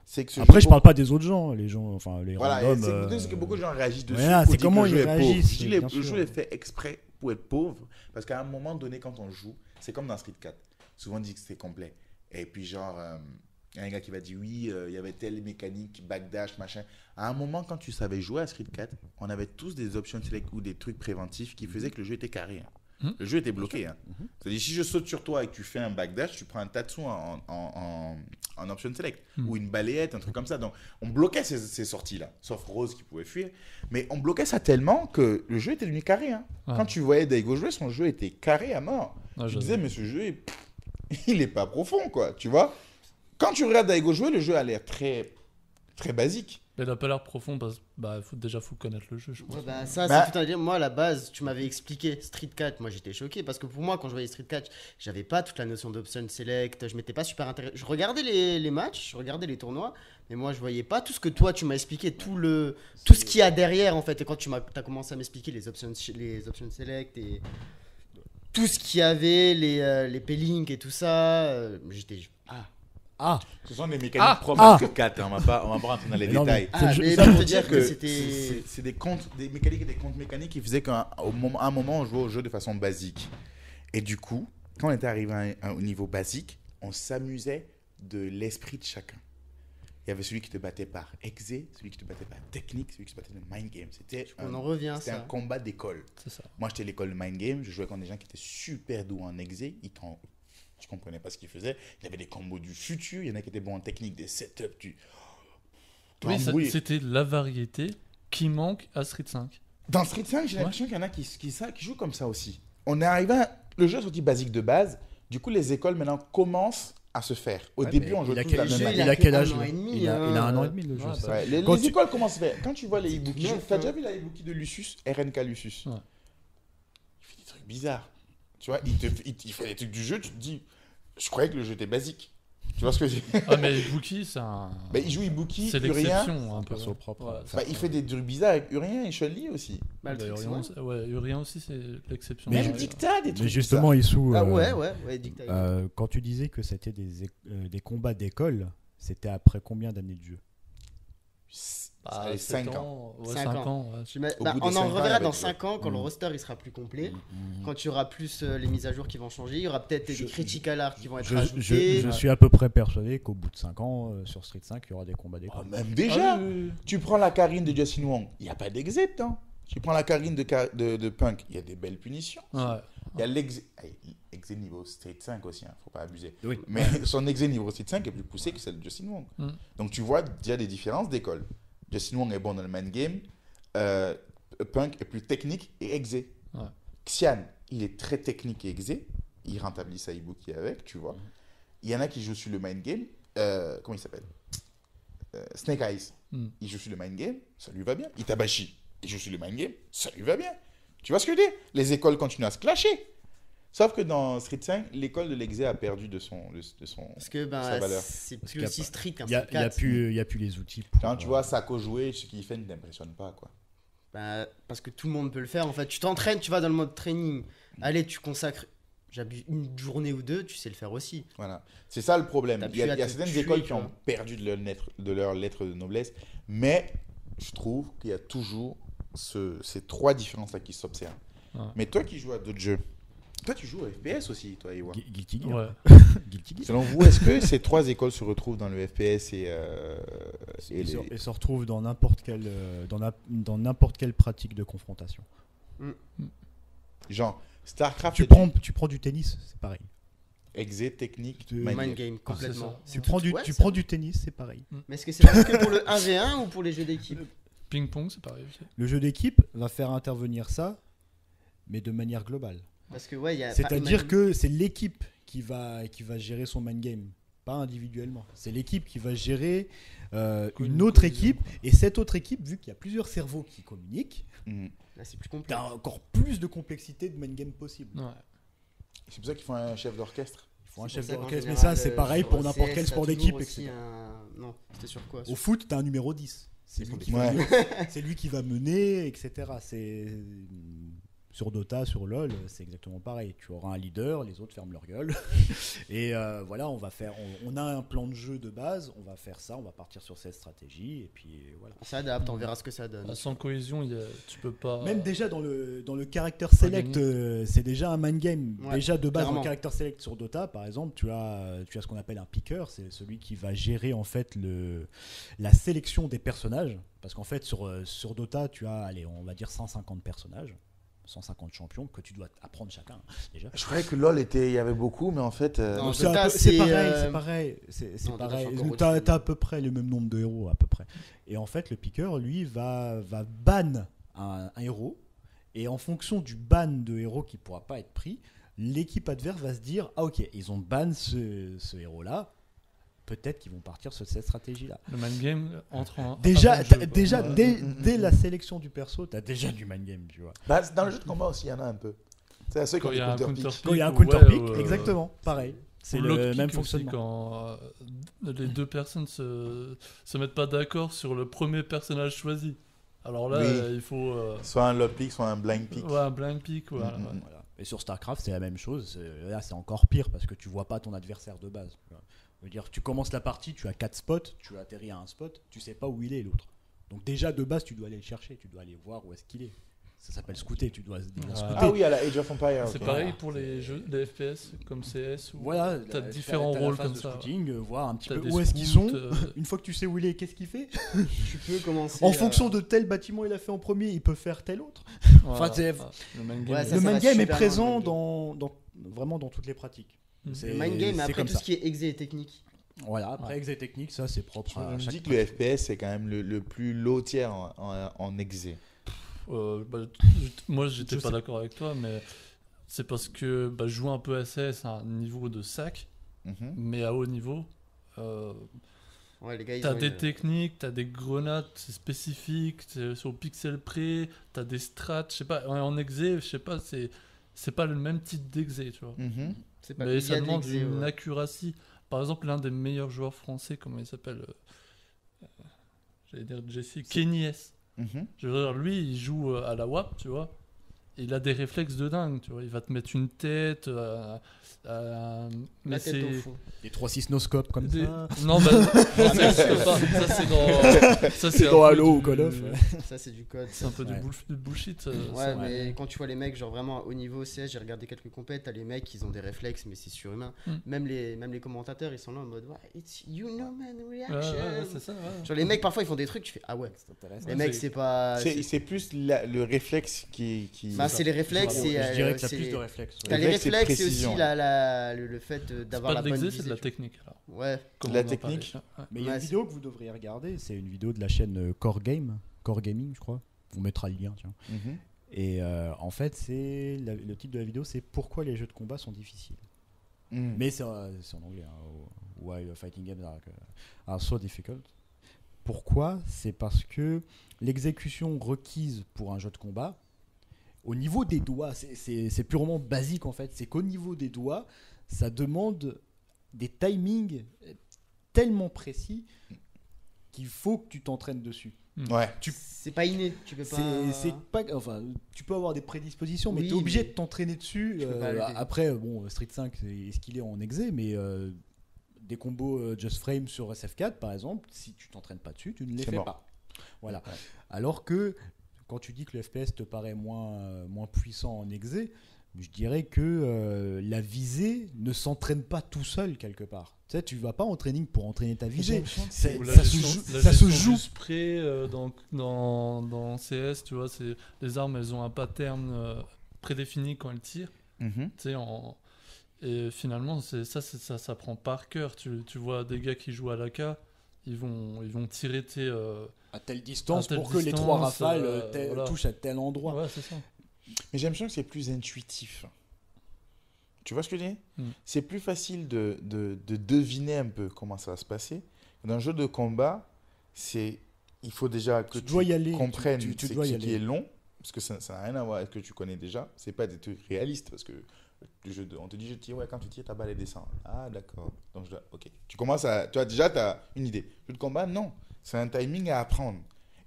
c'est que ce Après, jeu, je parle pas des autres gens, les gens, enfin les Voilà, randoms. c'est le truc, c'est que beaucoup de gens réagissent dessus. voilà, pour c'est dire que comment le jeu ils est pauvre. réagissent, Je dis, bien le sûr. jeu est fait exprès pour être pauvre, parce qu'à un moment donné, quand on joue, c'est comme dans Street 4. Souvent on dit que c'est complet. Et puis genre, il y a un gars qui va dire oui, il y avait telle mécanique, backdash, machin. À un moment, quand tu savais jouer à Street 4, on avait tous des options select ou des trucs préventifs qui faisaient que le jeu était carré. Le jeu était bloqué. C'est-à-dire, si je saute sur toi et que tu fais un backdash, tu prends un tatsu en option select. Ou une balayette, un truc comme ça. Donc, on bloquait ces sorties-là. Sauf Rose qui pouvait fuir. Mais on bloquait ça tellement que le jeu était devenu carré. Ouais. Quand tu voyais Daigo jouer, son jeu était carré à mort. Ah, Tu j'adore. disais, mais ce jeu, il est pas profond, quoi. Tu vois? Quand tu regardes Daigo jouer, le jeu a l'air très, très basique. Mais il a pas l'air profond parce que faut connaître le jeu, je pense. Ouais, bah, ça, Bah- c'est tout à dire. Moi, à la base, tu m'avais expliqué Street 4. Moi, j'étais choqué parce que pour moi, quand je voyais Street 4, j'avais pas toute la notion d'option select. Je m'étais pas super intéressé. Je regardais les matchs, je regardais les tournois, mais moi, je voyais pas tout ce que toi, tu m'as expliqué, tout ce qu'il y a derrière, en fait. Et quand tu as commencé à m'expliquer les options select et tout ce qu'il y avait, les P-Link et tout ça, j'étais. Ah, Ce sont des mécaniques propres Ah. à Street 4. On va pas rentrer dans les Non, mais- détails. C'est le jeu- mais ça pour pour te dire que c'était. c'est des comptes, des mécaniques et des comptes mécaniques qui faisaient qu'à un moment, on jouait au jeu de façon basique. Et du coup, quand on était arrivé au niveau basique, on s'amusait de l'esprit de chacun. Il y avait celui qui te battait par exé, celui qui te battait par technique, celui qui te battait de mind game. C'était On en revient à c'était un ça. combat d'école. C'est ça. Moi, j'étais à l'école de mind game, je jouais contre des gens qui étaient super doués en exé. Tu comprenais pas ce qu'ils faisaient. Il y avait des combos du futur, il y en a qui étaient bons en technique, des setups. Oui, Embrouillé. c'était la variété qui manque à Street 5. Dans Street 5, j'ai l'impression qu'il y en a qui jouent comme ça aussi. On est arrivé le jeu est sorti basique de base. Du coup, les écoles maintenant commencent à se faire. Au Ouais, début, mais on jouait il a tous quel- la même jeu, manière. il a quel un âge an là et demi, il a hein. un an et demi le jeu. Ouais, ça. bah, Ouais, les Quand tu- écoles commencent à se faire. Quand tu vois les e-books, neuf, t'as hein. déjà vu la e-bookie de Lucius, RNK Lucius? Ouais. Il fait des trucs bizarres. Tu vois, il fait des trucs du jeu, tu te dis, je croyais que le jeu était basique. Tu vois ce que je veux dire? Ah, mais Ibuki, c'est un. Bah, il joue Ibuki, C'est Urien. l'exception, un peu. Perso propre. Ouais, Bah, il fait des trucs bizarres avec Urien et Chun-Li aussi. Bah, le truc, c'est Urien, vrai. ouais, Urien aussi, c'est l'exception. Mais Même je- Dicta, des trucs Mais justement, Issou, Ah ouais, dictateur. quand tu disais que c'était des combats d'école, c'était après combien d'années de jeu? Bah, Allez, 5 7 ans. Ouais, 5 cinq ans. ans. Ouais. Au Bah, bout de on 5 ans, en il reverra va dans être 5 ans quand le Mhm. roster il sera plus complet. Mhm. Quand il y aura plus les mises à jour qui vont changer, il y aura peut-être Je- des critical art qui vont être Je ajoutés. suis à peu près persuadé qu'au bout de 5 ans, sur Street 5, il y aura des combats d'école. Oh, même déjà, Ah, oui. tu prends la Karine de Justin Wong, il n'y a pas d'exé dedans. Tu prends la Karine de Punk, il y a des belles punitions. Ouais. Il y a l'exé niveau Street 5 aussi, faut pas abuser. Oui. Mais son exé niveau Street 5 est plus poussé que celle de Justin Wong. Mm. Donc tu vois déjà des différences d'école. Justin Wong est bon dans le man game, Punk est plus technique et exé. Ouais. Xian, il est très technique et exé, il rentabilise sa Ibuki avec, tu vois. Il y en a qui jouent sur le mind game, comment il s'appelle Snake Eyes. Mm. Il joue sur le mind game, ça lui va bien. Itabashi, il joue sur le mind game, ça lui va bien. Tu vois ce que je veux dire? Les écoles continuent à se clasher. Sauf que dans Street 5, l'école de l'exé a perdu de son Parce que sa valeur. c'est Parce plus qu'il y a aussi pas- strict qu'un Il n'y a, Street 4. il y a plus les outils. Pour, Quand tu vois Sako jouer, ce qu'il fait ne t'impressionne pas, quoi. Bah, parce que tout le monde peut le faire en fait. Tu t'entraînes, tu vas dans le mode training. Allez, tu consacres j'abuse une journée ou deux, tu sais le faire aussi. Voilà. C'est ça le problème. T'as Il y a, pu à il y a te certaines tuer, écoles tu qui ont vois. perdu de leur lettre de noblesse, mais je trouve qu'il y a toujours ces trois différences-là qui s'observent. Ouais. Mais toi qui joues à d'autres jeux, toi tu joues au FPS aussi, toi, Ewa. Guilty Gear. Ouais. Guilty Gear. Selon vous, est-ce que ces trois écoles se retrouvent dans le FPS et Et se retrouvent dans n'importe quelle, dans n'importe quelle pratique de confrontation. genre StarCraft, Tu prends du tennis, c'est pareil. exé, technique, De- mind Mind game. game, complètement. ça. Tu prends Ouais, tu c'est prends vrai. du tennis, c'est pareil. Mais est-ce que c'est vraiment que pour le 1v1 ou pour les jeux d'équipe? Ping-pong, c'est pareil aussi. Le jeu d'équipe va faire intervenir ça, mais de manière globale. Parce que ouais, il y a. C'est-à-dire que c'est l'équipe qui va gérer son mind game, pas individuellement. C'est l'équipe qui va gérer une autre équipe, et cette autre équipe, vu qu'il y a plusieurs cerveaux qui communiquent, Mhm. Là, c'est plus compliqué. t'as encore plus de complexité de mind game possible. Ouais. C'est pour ça qu'ils font un chef d'orchestre. Il faut un C'est chef pour ça qu'en d'orchestre, mais général, ça c'est pareil sur pour n'importe CS, quel t'as sport toujours d'équipe, aussi etc. Non, c'était sur quoi Au foot, t'as un numéro 10. C'est lui, qui va, Ouais. c'est lui qui va mener, etc. Sur Dota, sur LoL, c'est exactement pareil. Tu auras un leader, les autres ferment leur gueule. Et voilà, on a un plan de jeu de base, on va faire ça, on va partir sur cette stratégie, et puis voilà. On s'adapte, on verra ce que ça donne. Bah, sans cohésion, tu peux pas. Même déjà dans le character select, gagner. c'est déjà un mind game. Ouais, Déjà de base, clairement. dans le character select sur Dota, par exemple, tu as ce qu'on appelle un picker, c'est celui qui va gérer en fait la sélection des personnages. Parce qu'en fait, sur Dota, tu as, allez, on va dire 150 personnages, 150 champions que tu dois apprendre chacun, déjà. Je croyais que LoL il y avait beaucoup, mais en fait. Non, Donc, Dota, c'est c'est, pareil, euh, c'est pareil, c'est non, Dota, pareil. c'est encore T'as au-dessus. à peu près le même nombre de héros, à peu près. Et en fait, le picker, lui, va ban un héros, et en fonction du ban de héros qui pourra pas être pris, l'équipe adverse va se dire, ah ok, ils ont ban ce héros-là, peut-être qu'ils vont partir sur cette stratégie-là. Le mind game entre en. Déjà, avant le jeu, quoi. déjà Ouais. dès la sélection du perso, t'as déjà du mind game, tu vois. Bah, dans le jeu de combat aussi, il y en a un peu. C'est à ceux qui ont Quand il y des a un counter-pick. counter-pick. Quand il y a un ou- counter ouais, pick, ou, exactement, pareil. C'est ou le lockpick même aussi, fonctionnement. quand les deux personnes se mettent pas d'accord sur le premier personnage choisi. Alors là, Oui. il faut. Soit un lockpick, soit un blind pick. Ouais, un blind pick. Ouais, Mm, ouais. mm, Voilà. Et sur StarCraft, c'est la même chose. Là, c'est encore pire parce que tu vois pas ton adversaire de base. Tu vois. Je veux dire, tu commences la partie, tu as 4 spots, tu atterris à un spot, tu sais pas où il est l'autre. Donc déjà de base, tu dois aller le chercher, tu dois aller voir où est-ce qu'il est. Ça s'appelle scouter, tu dois scouter. Ah oui, à la Age of Empires. C'est ok. pareil pour les jeux, les FPS comme CS. Où Voilà, t'as différents la rôles phase comme de ça. scouting, voir un petit T'as peu des où est-ce qu'ils scouts, sont. Une fois que tu sais où il est, qu'est-ce qu'il fait. Tu peux commencer. En fonction de tel bâtiment il a fait en premier, il peut faire tel autre. Voilà. Enfin, c'est- Le mind Ouais, game. ça, Le va mind game est super présent loin, le vraiment dans toutes les pratiques. Mm. C'est- Le mind game, c'est après comme tout ça. ce qui est exé et technique. Voilà, après Ouais. exé technique, ça c'est propre à Je chaque dis que le FPS, c'est quand même le plus low tier en exé. Moi, j'étais Je pas sais. d'accord avec toi, mais c'est parce que je joue un peu SS à un niveau de sac, Mhm. mais à haut niveau. Ouais, les gars, ils T'as ont des une- techniques, t'as des grenades, c'est spécifique, c'est sur pixel près, t'as des strats, je sais pas, en exé, je sais pas, c'est pas le même type d'exé, tu vois. Mhm. c'est pas- Mais il y ça a de demande l'exé, une ouais. accuracy. par exemple, l'un des meilleurs joueurs français, comment il s'appelle j'allais dire Jesse, Kenny S. Mhm. Je veux dire, lui, il joue à la WAP, tu vois. Et il a des réflexes de dingue, tu vois. Il va te mettre une tête. La Mais tête au c'est. fond. Les 3-6 noscopes comme Des- ça. Non, bah, non, ça c'est dans. Ça C'est un dans peu Halo du- ou Call of. Ça, c'est du code. C'est un peu Ouais. du bullshit. Ça, Ouais, ça. mais quand tu vois les mecs, genre vraiment au niveau CS, j'ai regardé quelques compètes, t'as les mecs, ils ont des réflexes, mais c'est surhumain. Mm. Même les commentateurs, ils sont là en mode, ouais, it's you know man Ouais, reaction. ouais, c'est ça. Ouais. Genre les mecs, parfois, ils font des trucs, tu fais, ah ouais. C'est intéressant. Les Ouais, mecs, c'est- c'est pas. C'est plus le réflexe qui... Bah, c'est les réflexes, Je c'est. dirais que t'as c'est- plus de réflexes. T'as ouais. les Réflexe et réflexes et précision. aussi le fait C'est d'avoir pas la de bonne l'exé, c'est de la visée. technique. Alors. Ouais. Comme La on en parlait. technique. Ouais. Mais il y a Ouais, une c'est- vidéo que vous devriez regarder, c'est une vidéo de la chaîne Core Gaming, je crois. On mettra le lien, tiens. Mhm. Et en fait, le titre de la vidéo, c'est pourquoi les jeux de combat sont difficiles. Mhm. Mais c'est en anglais. Why fighting games are so difficult. Pourquoi ? C'est parce que l'exécution requise pour un jeu de combat, au niveau des doigts, c'est purement basique en fait. C'est qu'au niveau des doigts, ça demande des timings tellement précis qu'il faut que tu t'entraînes dessus. Ouais. C'est pas inné, tu peux pas. C'est pas, enfin, tu peux avoir des prédispositions, mais Oui, tu es obligé mais de t'entraîner dessus. tu peux pas arrêter. Après, bon, Street 5, est-ce qu'il est en exé, mais des combos Just Frame sur SF4, par exemple, si tu t'entraînes pas dessus, tu ne les C'est fais mort. pas. Voilà. Ouais. Alors que quand tu dis que le FPS te paraît moins puissant en exé, je dirais que la visée ne s'entraîne pas tout seul quelque part. Tu sais, tu vas pas en training pour entraîner ta visée. Ou Ça se gestion- joue. la Ça se gestion joue. du spray dans CS, tu vois, les armes, elles ont un pattern prédéfini quand elles tirent. Mhm. Tu sais, et finalement, ça s'apprend par cœur. Tu vois des gars qui jouent à l'AK, ils vont tirer tes. À telle distance À telle pour que les distance, 3 rafales voilà. touchent à tel endroit. Ouais, c'est ça. Mais j'ai l'impression que c'est plus intuitif. Tu vois ce que je dis? Mm. C'est plus facile de deviner un peu comment ça va se passer. Dans un jeu de combat, il faut déjà que Tu dois y aller, comprennes tu c'est dois y ce qui aller. est long, parce que ça n'a rien à voir avec ce que tu connais déjà. C'est pas des trucs réalistes, parce que on te dit je tire, ouais, quand tu tires, ta balle elle descend. Ah d'accord. Donc ok. Tu commences à, tu as déjà une idée. Jeu de combat, non. C'est un timing à apprendre.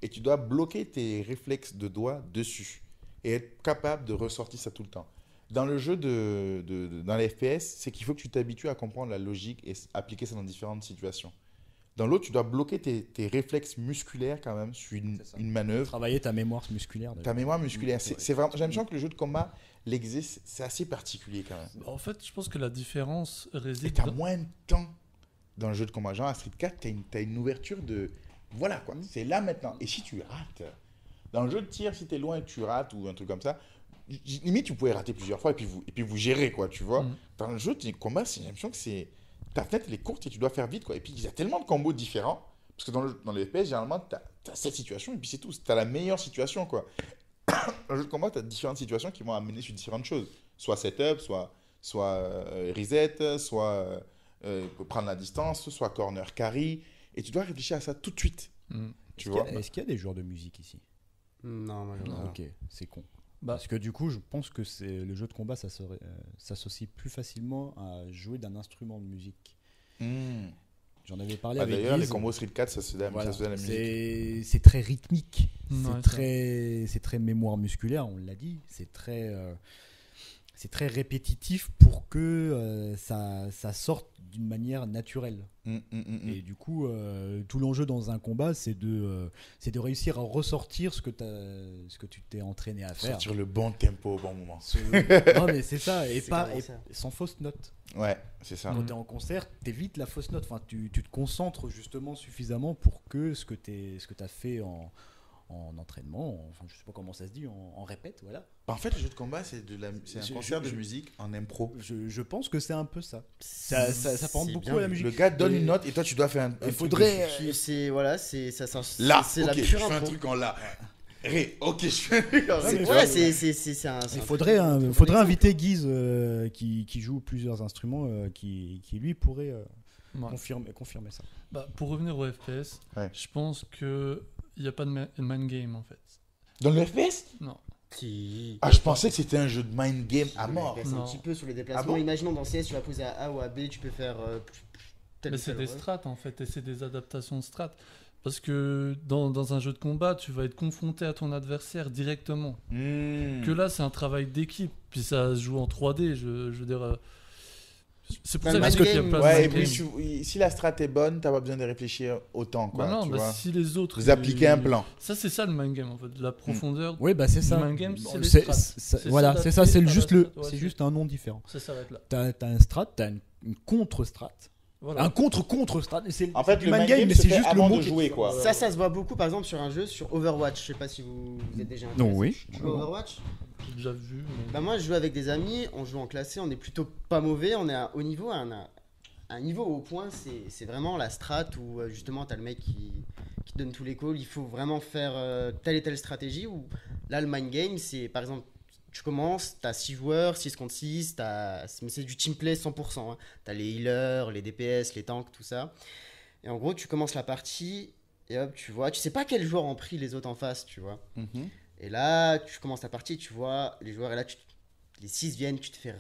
Et tu dois bloquer tes réflexes de doigts dessus. Et être capable de ressortir ça tout le temps. Dans le jeu dans les FPS, c'est qu'il faut que tu t'habitues à comprendre la logique et appliquer ça dans différentes situations. Dans l'autre, tu dois bloquer tes réflexes musculaires quand même sur C'est ça. une manœuvre. Travailler ta mémoire musculaire. Ta mémoire musculaire. Ouais. C'est vraiment, j'ai l'impression que le jeu de combat, l'exercice, c'est assez particulier quand même. En fait, je pense que la différence Et réside tu as dans- moins de temps dans le jeu de combat. Genre à Street 4, tu as une ouverture de... Voilà quoi, c'est là maintenant. Et si tu rates, dans le jeu de tir, si tu es loin et que tu rates ou un truc comme ça, limite tu pouvais rater plusieurs fois et puis vous gérez quoi, tu vois. Mm. Dans le jeu de combat, j'ai l'impression que c'est... Ta fenêtre elle est courte et tu dois faire vite quoi. Et puis il y a tellement de combos différents. Parce que dans les FPS, généralement, tu as cette situation et puis c'est tout. Tu as la meilleure situation quoi. Dans le jeu de combat, tu as différentes situations qui vont amener sur différentes choses. Soit setup, soit reset, soit prendre la distance, soit corner carry. Et tu dois réfléchir à ça tout de suite. Mm. Tu vois. Est-ce qu'il y a des joueurs de musique ici? Non, malheureusement. Ok, c'est con. Bah, Parce que du coup, je pense que le jeu de combat, ça s'associe plus facilement à jouer d'un instrument de musique. Hmm. J'en avais parlé Ah, avec D'ailleurs, les Guise. combos Street 4, ça se donne Voilà. ça se donne à la musique. C'est très rythmique, Ouais, c'est très mémoire musculaire, on l'a dit, c'est très répétitif pour que ça sorte d'une manière naturelle. Et du coup, tout l'enjeu dans un combat, c'est de réussir à ressortir ce que tu t'es entraîné à faire. Sortir le bon tempo au bon moment. Non mais c'est ça, et C'est pas clairement et ça. sans fausse note. Ouais, c'est ça. Quand tu es en concert, t'évites la fausse note. Enfin, tu te concentres justement suffisamment pour que ce que tu as fait en entraînement, enfin je sais pas comment ça se dit, en répète, voilà. En fait, le jeu de combat, c'est un concert de musique en impro. Je pense que c'est un peu ça. Ça prend C'est beaucoup bien à la vu. musique. Le gars donne Et une note et toi, tu dois faire un il truc faudrait dessus. Puis c'est voilà, c'est Là, c'est ok, la je pure fais un impro. truc en là. Ok, je fais un truc en Ouais, mais là. Ouais, c'est un. il faudrait inviter Guise qui joue plusieurs instruments qui lui pourrait ouais. confirmer ça. Bah, pour revenir au FPS, Ouais. je pense que il n'y a pas de mind game en fait. Dans le FPS? Non. Si. Ah, je pensais que c'était un jeu de mind game à mort. Un Non. petit peu sur les déplacements. Ah bon Imaginons dans CS, tu vas poser à A ou à B, tu peux faire tel Mais ou c'est tel des rôle. strats en fait, et c'est des adaptations de strats. Parce que dans un jeu de combat, tu vas être confronté à ton adversaire directement. Que là, c'est un travail d'équipe, puis ça se joue en 3D. Je veux dire, c'est pour Bah, ça le que je dis mind qu'il y a game, pas de Ouais, et mind puis game. si la strat est bonne, t'as pas besoin de réfléchir autant, quoi. Bah non, tu bah vois. si les autres. Vous appliquez un plan. Ça, c'est ça le mind game en fait, la profondeur. Oui, bah c'est Du ça. mind game, c'est les C'est- strats. c'est- C'est voilà, s'adapter c'est ça, c'est à la juste strat, ouais, c'est c'est- juste un nom différent. Ça s'arrête là. T'as un strat, t'as une contre-strat. Voilà. Un contre-strat. C'est En fait, du le mind mind game, game mais se c'est fait juste le avant mot de qui- jouer, quoi. Ça se voit beaucoup par exemple sur un jeu, sur Overwatch. Je sais pas si vous êtes déjà intéressé. Non, oui. Tu joues à Overwatch? J'ai déjà vu. mais- Bah moi je joue avec des amis, on joue en classé, on est plutôt pas mauvais, on est à haut niveau, un niveau au point, c'est vraiment la strat où justement t'as le mec qui te donne tous les calls, il faut vraiment faire telle et telle stratégie, où là le mind game c'est par exemple, tu commences, t'as 6 joueurs, 6 contre 6, mais c'est du team play 100%, hein. T'as les healers, les DPS, les tanks, tout ça, et en gros tu commences la partie, et hop tu vois, tu sais pas quel joueur en prie les autres en face, tu vois. Mhm. Et là, tu commences ta partie, tu vois les joueurs, et là, les 6 viennent, tu te fais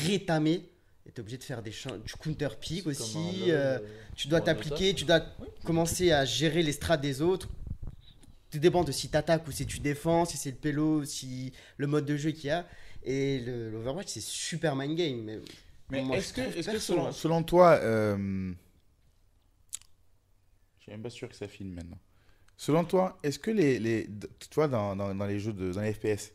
rétamer, et tu es obligé de faire du counter pick C'est aussi. comme un LoL, Tu dois pour un t'appliquer, tu dois commencer à gérer les strats des autres. Tout dépend de si tu attaques ou si tu défends, si c'est le pélo, si le mode de jeu qu'il y a. Et l'Overwatch, c'est super mind game. Mais moi, est-ce je trouve que perso, selon, hein. selon toi, je suis même pas sûr que ça filme maintenant. Selon toi, est-ce que tu vois, dans les jeux dans les FPS,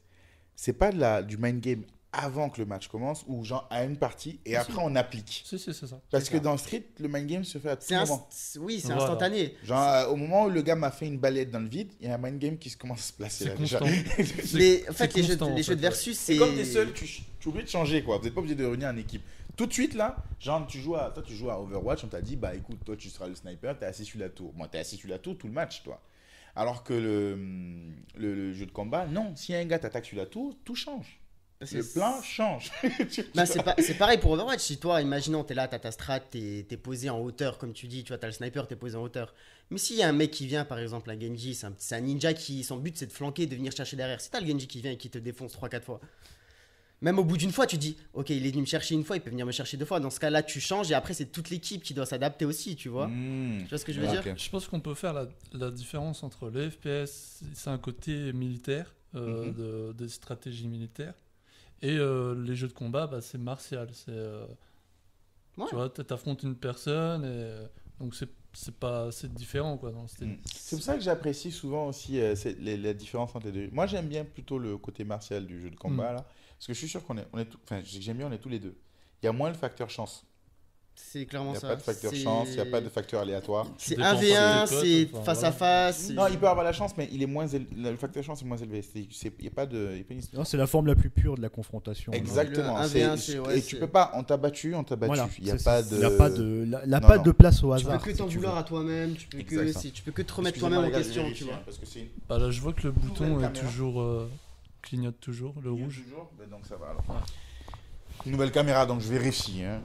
c'est pas du mind game avant que le match commence ou genre à une partie et après on applique? Si, c'est ça. Parce C'est que ça. dans Street, le mind game se fait à tout C'est moment. oui, c'est Voilà. instantané. Genre au moment où le gars m'a fait une balayette dans le vide, il y a un mind game qui se commence à se placer C'est là déjà. constant. Mais en fait, c'est les jeux, constant, en les jeux de fait, versus, c'est. C'est comme t'es seul, tu es obligé de changer quoi. Vous n'êtes pas obligé de réunir en équipe. Tout de suite là, genre tu joues à Overwatch, on t'a dit bah écoute, toi tu seras le sniper, t'es assis sur la tour. Moi t'es assis sur la tour tout le match toi. Alors que le jeu de combat, non, si un gars t'attaque sur la tour, tout change. Le plan change. Bah, c'est pareil pour Overwatch. Si toi, imaginons, t'es là, t'as ta strat, t'es posé en hauteur, comme tu dis, tu vois, t'as le sniper, t'es posé en hauteur. Mais s'il y a un mec qui vient, par exemple, un Genji, c'est un ninja qui, son but, c'est de flanquer, de venir chercher derrière. Si t'as le Genji qui vient et qui te défonce 3-4 fois, même au bout d'une fois, tu dis, ok, il est venu me chercher une fois, il peut venir me chercher 2 fois. Dans ce cas-là, tu changes et après, c'est toute l'équipe qui doit s'adapter aussi, tu vois. Tu vois ce que je veux dire? Ok. Je pense qu'on peut faire la différence entre les FPS, c'est un côté militaire, des stratégies militaires, et les jeux de combat, bah, c'est martial. Ouais. Tu vois, t'affrontes une personne, et donc c'est différent quoi, dans le style. C'est pour ça que j'apprécie souvent aussi la différence entre les deux. Moi j'aime bien plutôt le côté martial du jeu de combat là, parce que je suis sûr j'aime bien, on est tous les deux. Il y a moins le facteur chance. C'est Il clairement n'y a ça. pas de facteur C'est- chance, il n'y a pas de facteur aléatoire. C'est dépends 1v1, pas des c'est potes, enfin, face à voilà. face. Non, il peut avoir la chance, mais il est moins le facteur chance est moins élevé. Il n'y a pas de. il y a pas une- Non, c'est la forme la plus pure de la confrontation. Exactement. Le 1v1, ouais, et tu c'est- peux pas, on t'a battu, Voilà. Il n'y a C'est- pas de. Il n'y a pas de, la Non, pas non. de place au Tu peux hasard. que si t'en tu veux. vouloir à toi-même, tu peux Exactement. tu peux que te remettre Excusez-moi, toi-même en les gars, je question, vérifie, tu vois. hein, parce que c'est une Bah là, je vois que le bouton nouvelle est caméra. toujours clignote toujours, le rouge. toujours, donc ça va alors. Une nouvelle caméra, donc je vérifie. Hein.